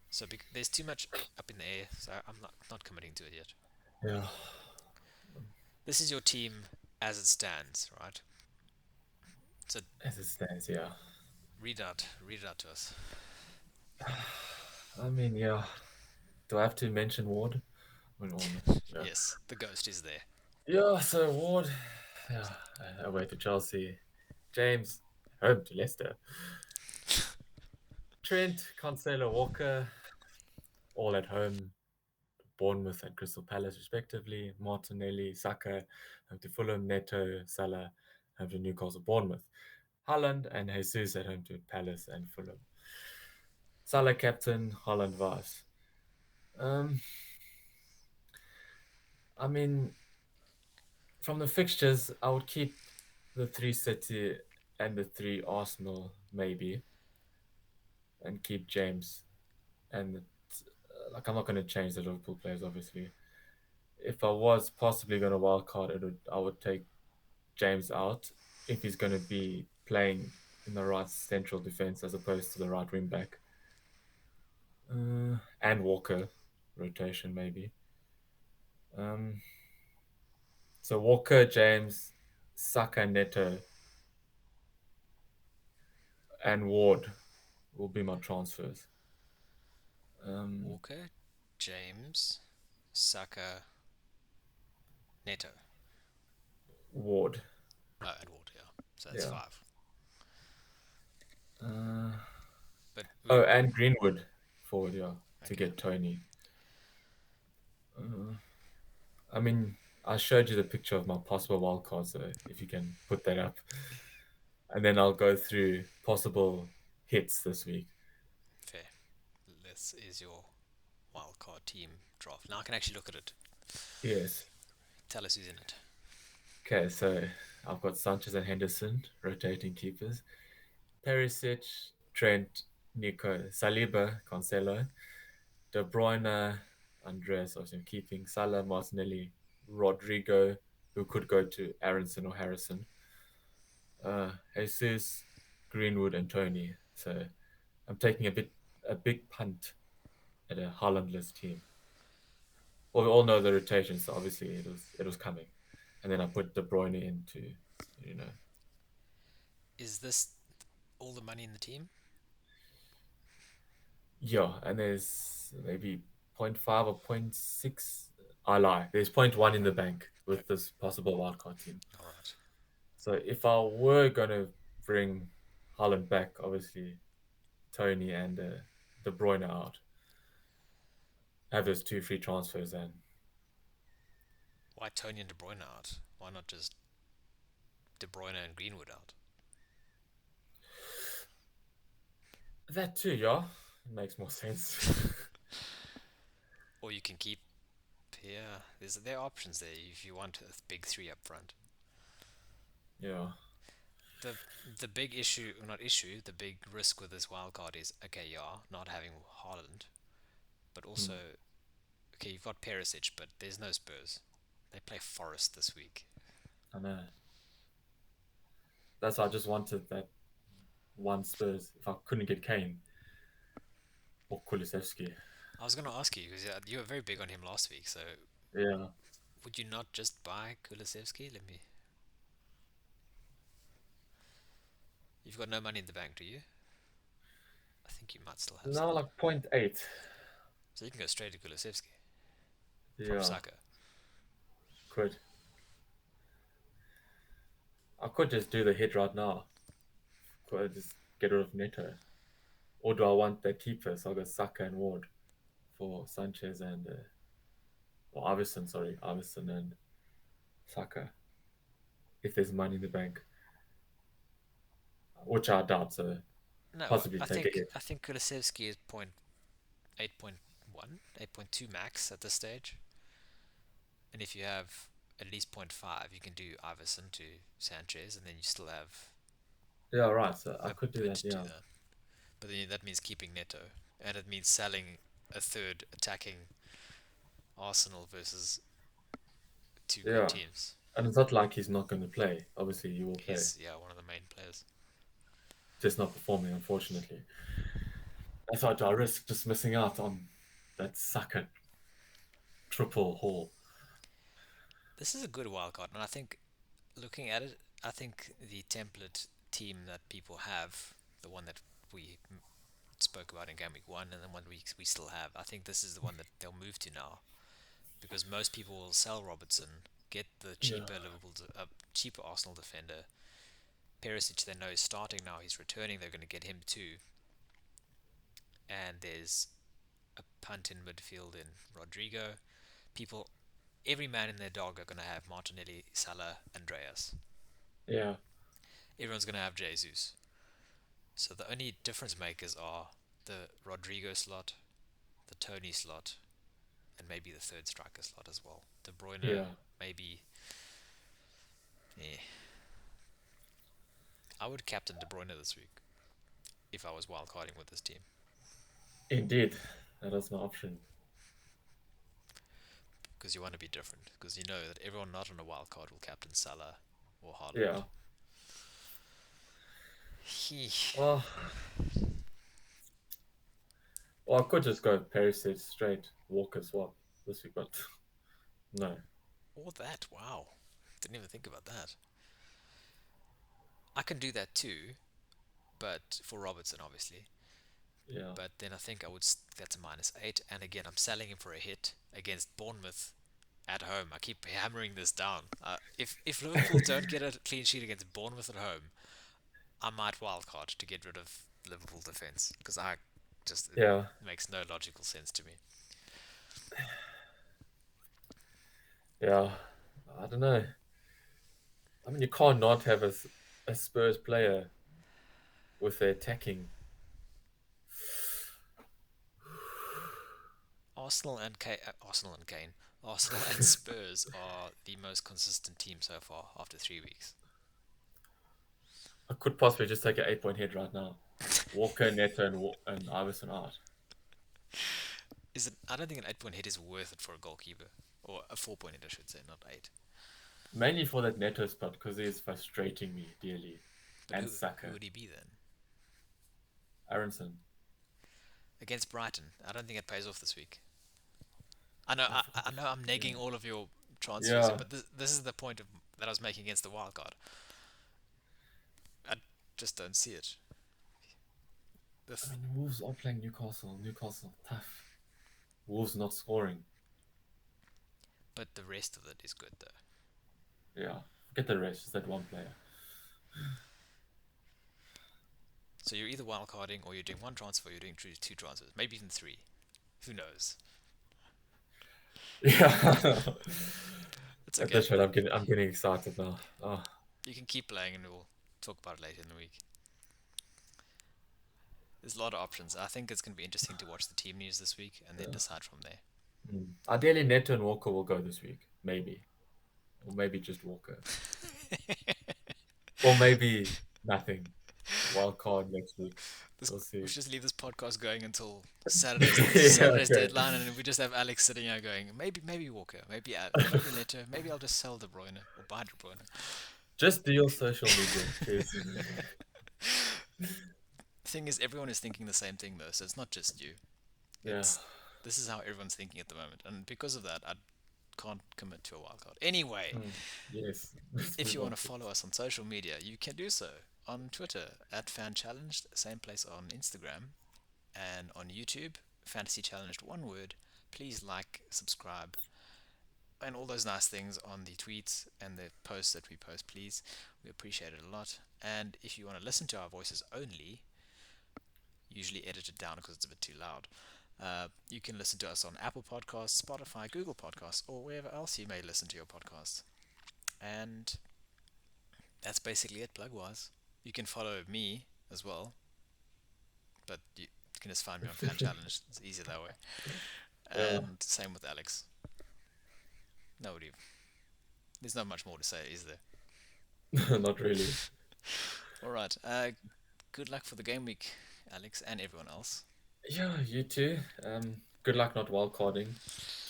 [SPEAKER 1] So there's too much up in the air, so I'm not committing to it yet.
[SPEAKER 2] Yeah.
[SPEAKER 1] This is your team as it stands, right? So
[SPEAKER 2] as it stands. Yeah.
[SPEAKER 1] read it out to us.
[SPEAKER 2] I mean, yeah. Do I have to mention Ward? Or no? Yeah.
[SPEAKER 1] Yes, the ghost is there.
[SPEAKER 2] Yeah. So Ward, yeah, away to Chelsea. James, home to Leicester. Trent, Cancelo, Walker, all at home. Bournemouth and Crystal Palace, respectively. Martinelli, Saka, home to Fulham. Neto, Salah, home to Newcastle, Bournemouth. Haaland and Jesus at home to Palace and Fulham. Salah captain, Haaland vice. Um, I mean, from the fixtures, I would keep the three City and the three Arsenal, maybe, and keep James. And like, I'm not going to change the Liverpool players, obviously. If I was possibly going to wildcard, I would take James out if he's going to be playing in the right central defense as opposed to the right wing back. And Walker rotation, maybe. Um, so Walker, James, Saka, Neto, and Ward will be my transfers. Um,
[SPEAKER 1] Walker, James, Saka, Neto.
[SPEAKER 2] Ward,
[SPEAKER 1] Oh, and Ward, yeah. So that's
[SPEAKER 2] yeah.
[SPEAKER 1] five.
[SPEAKER 2] Uh,
[SPEAKER 1] But
[SPEAKER 2] oh, and Greenwood forward, yeah, to
[SPEAKER 1] okay,
[SPEAKER 2] get Tony. Uh, I mean, I showed you the picture of my possible wildcard, so if you can put that up, and then I'll go through possible hits this week.
[SPEAKER 1] fair. This is your wildcard team draft. Now I can actually look at it.
[SPEAKER 2] Yes.
[SPEAKER 1] Tell us who's in it.
[SPEAKER 2] Okay, so I've got Sanchez and Henderson rotating keepers. Perisic, Trent, Nico, Saliba, Cancelo, De Bruyne, Andreas, obviously I'm keeping Salah, Martinelli, Rodrigo, who could go to Aronson or Harrison, Jesus, Greenwood, and Tony. So I'm taking a big punt at a Haalandless team. Well, we all know the rotation, so obviously it was coming, and then I put De Bruyne into, you know,
[SPEAKER 1] Is this all the money in the team?
[SPEAKER 2] yeah, and there's maybe zero point 0.5 or zero point 0.6. I lie. There's zero point 0.1 in the bank
[SPEAKER 1] Okay,
[SPEAKER 2] with this possible wildcard team.
[SPEAKER 1] all right.
[SPEAKER 2] So if I were gonna bring Haaland back, obviously Tony and De Bruyne out, have those two free transfers, and
[SPEAKER 1] Why Tony and De Bruyne out? Why not just De Bruyne and Greenwood out?
[SPEAKER 2] that too, yeah, makes more sense.
[SPEAKER 1] Or you can keep, yeah, there are options there if you want a big three up front.
[SPEAKER 2] Yeah,
[SPEAKER 1] The the big issue, or not issue, the big risk with this wildcard is, okay, yeah, not having Haaland, but also,
[SPEAKER 2] mm,
[SPEAKER 1] okay, you've got Perisic, but there's no Spurs. They play Forest this week.
[SPEAKER 2] I know. That's why I just wanted that one Spurs if I couldn't get Kane or Kulusevski.
[SPEAKER 1] I was going to ask you because you were very big on him last week. So
[SPEAKER 2] Yeah.
[SPEAKER 1] would you not just buy Kulusevski? Let me. You've got no money in the bank, do you? I think you might still have some.
[SPEAKER 2] Now like zero point 0.8.
[SPEAKER 1] So you can go straight to Kulusevski from
[SPEAKER 2] Yeah,
[SPEAKER 1] Saka.
[SPEAKER 2] could. I could just do the hit right now. Could just get rid of Neto. Or do I want that keeper? So I'll go Saka and Ward for Sanchez and or Iverson, sorry, Iverson and Saka. If there's money in the bank, which I doubt, so
[SPEAKER 1] No,
[SPEAKER 2] possibly
[SPEAKER 1] I
[SPEAKER 2] take a
[SPEAKER 1] think
[SPEAKER 2] hit.
[SPEAKER 1] I think Kulusevski is point 8.1, 8.2 max at this stage. And if you have at least point 0.5, you can do Iverson to Sanchez, and then you still have
[SPEAKER 2] Yeah, right. So I
[SPEAKER 1] a
[SPEAKER 2] could do
[SPEAKER 1] bit
[SPEAKER 2] that.
[SPEAKER 1] to do
[SPEAKER 2] Yeah,
[SPEAKER 1] that. But then that means keeping Neto, and it means selling a third attacking Arsenal versus two good
[SPEAKER 2] yeah.
[SPEAKER 1] teams.
[SPEAKER 2] And it's not like he's not going to play. Obviously, he will play.
[SPEAKER 1] He's, yeah, one of the main players.
[SPEAKER 2] Just not performing, unfortunately. That's how I risk just missing out on that Saka triple haul.
[SPEAKER 1] This is a good wildcard, and I think looking at it, I think the template team that people have, the one that we spoke about in game week 1, and the one we still have. I think this is the one that they'll move to now because most people will sell Robertson, get the
[SPEAKER 2] Yeah.
[SPEAKER 1] cheaper Arsenal defender. Perisic they know is starting now. He's returning. They're going to get him too. And there's a punt in midfield in Rodrigo. People, every man and their dog are going to have Martinelli, Salah, Andreas.
[SPEAKER 2] Yeah.
[SPEAKER 1] Everyone's going to have Jesus. So the only difference makers are the Rodrigo slot, the Tony slot, and maybe the third striker slot as well. De Bruyne,
[SPEAKER 2] Yeah.
[SPEAKER 1] maybe. Eh. I would captain De Bruyne this week if I was wildcarding with this team
[SPEAKER 2] Indeed. That is my option.
[SPEAKER 1] because you want to be different. Because you know that everyone not on a wildcard will captain Salah or Haaland.
[SPEAKER 2] Yeah. Well, I could just go Perisic straight, Walker swap this week, but no.
[SPEAKER 1] Or that, wow. Didn't even think about that. I can do that too, but for Robertson, obviously.
[SPEAKER 2] Yeah.
[SPEAKER 1] But then I think I would. That's a -8, and again, I'm selling him for a hit against Bournemouth at home. I keep hammering this down. If Liverpool don't get a clean sheet against Bournemouth at home, I might wildcard to get rid of Liverpool defense because it
[SPEAKER 2] Yeah.
[SPEAKER 1] makes no logical sense to me.
[SPEAKER 2] Yeah. I don't know. I mean, you can't not have a Spurs player with their attacking.
[SPEAKER 1] Arsenal and Spurs are the most consistent team so far after 3 weeks.
[SPEAKER 2] I could possibly just take an 8 point hit right now. Walker, Neto, and Iverson out.
[SPEAKER 1] Is it? I don't think an 8 point hit is worth it for a goalkeeper, or a 4 point hit, I should say, not eight.
[SPEAKER 2] Mainly for that Neto spot because he's frustrating me dearly.
[SPEAKER 1] But
[SPEAKER 2] And
[SPEAKER 1] who
[SPEAKER 2] Saka.
[SPEAKER 1] would he be then?
[SPEAKER 2] Aronson.
[SPEAKER 1] Against Brighton, I don't think it pays off this week. I know,
[SPEAKER 2] I
[SPEAKER 1] I
[SPEAKER 2] forgot.
[SPEAKER 1] know, I'm
[SPEAKER 2] Yeah.
[SPEAKER 1] negging all of your transfers here,
[SPEAKER 2] Yeah.
[SPEAKER 1] but this is the point that I was making against the wild card. I just don't see it.
[SPEAKER 2] I
[SPEAKER 1] This,
[SPEAKER 2] mean, Wolves are playing Newcastle. Newcastle, tough. Wolves not scoring.
[SPEAKER 1] but the rest of it is good though.
[SPEAKER 2] Yeah. Forget the rest. Just that one player.
[SPEAKER 1] So you're either wild carding or you're doing one transfer, or you're doing two transfers, maybe even three. Who knows?
[SPEAKER 2] Yeah.
[SPEAKER 1] It's
[SPEAKER 2] At
[SPEAKER 1] okay.
[SPEAKER 2] this rate, I'm getting excited now. Oh,
[SPEAKER 1] You can keep playing, and we'll talk about it later in the week. There's a lot of options. I think it's going to be interesting to watch the team news this week and then
[SPEAKER 2] yeah.
[SPEAKER 1] decide from there.
[SPEAKER 2] Ideally, Neto and Walker will go this week. Maybe. Or maybe just Walker. Or maybe nothing. Wild card next week.
[SPEAKER 1] This,
[SPEAKER 2] We'll
[SPEAKER 1] we
[SPEAKER 2] see.
[SPEAKER 1] should just leave this podcast going until
[SPEAKER 2] Yeah,
[SPEAKER 1] Saturday's
[SPEAKER 2] okay.
[SPEAKER 1] deadline, and we just have Alex sitting here going, maybe Walker, maybe Neto, maybe I'll just sell De Bruyne or buy De Bruyne.
[SPEAKER 2] Just do your social media. Cheers.
[SPEAKER 1] The thing is, everyone is thinking the same thing though, so it's not just you.
[SPEAKER 2] Yeah.
[SPEAKER 1] It's This is how everyone's thinking at the moment, and because of that, I can't commit to a wildcard. Anyway,
[SPEAKER 2] Yes. Let's
[SPEAKER 1] if
[SPEAKER 2] move
[SPEAKER 1] you want
[SPEAKER 2] on.
[SPEAKER 1] to follow us on social media, you can do so on Twitter at FanChallenged, same place on Instagram, and on YouTube, Fantasy Challenged, one word. Please like, subscribe, and all those nice things on the tweets and the posts that we post, please. We appreciate it a lot. And if you want to listen to our voices only, usually edited down because it's a bit too loud, you can listen to us on Apple Podcasts, Spotify, Google Podcasts, or wherever else you may listen to your podcasts. And that's basically it, plug wise. You can follow me as well, but you can just find me on Fan Challenge. It's easier that way.
[SPEAKER 2] Yeah.
[SPEAKER 1] And same with Alex. Nobody. There's not much more to say, is there?
[SPEAKER 2] Not really.
[SPEAKER 1] All right. Good luck for the game week, Alex, and everyone else.
[SPEAKER 2] Yeah, you too. Good luck not wildcarding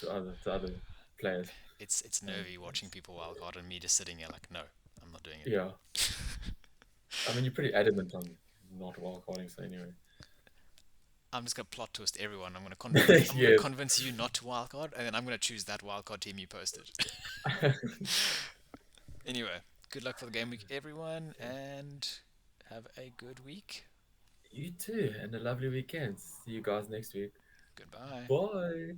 [SPEAKER 2] to other players.
[SPEAKER 1] It's
[SPEAKER 2] Um,
[SPEAKER 1] nervy watching people wildcard and me just sitting here like, no, I'm not doing it.
[SPEAKER 2] yeah. I mean, you're pretty adamant on not wildcarding, so anyway.
[SPEAKER 1] I'm just gonna plot twist everyone. I'm gonna
[SPEAKER 2] Yes.
[SPEAKER 1] convince you not to wildcard, and then I'm gonna choose that wildcard team you posted. Anyway, good luck for the game week, everyone, and Have a good week.
[SPEAKER 2] You too, and a lovely weekend. See you guys next week.
[SPEAKER 1] Goodbye.
[SPEAKER 2] Bye.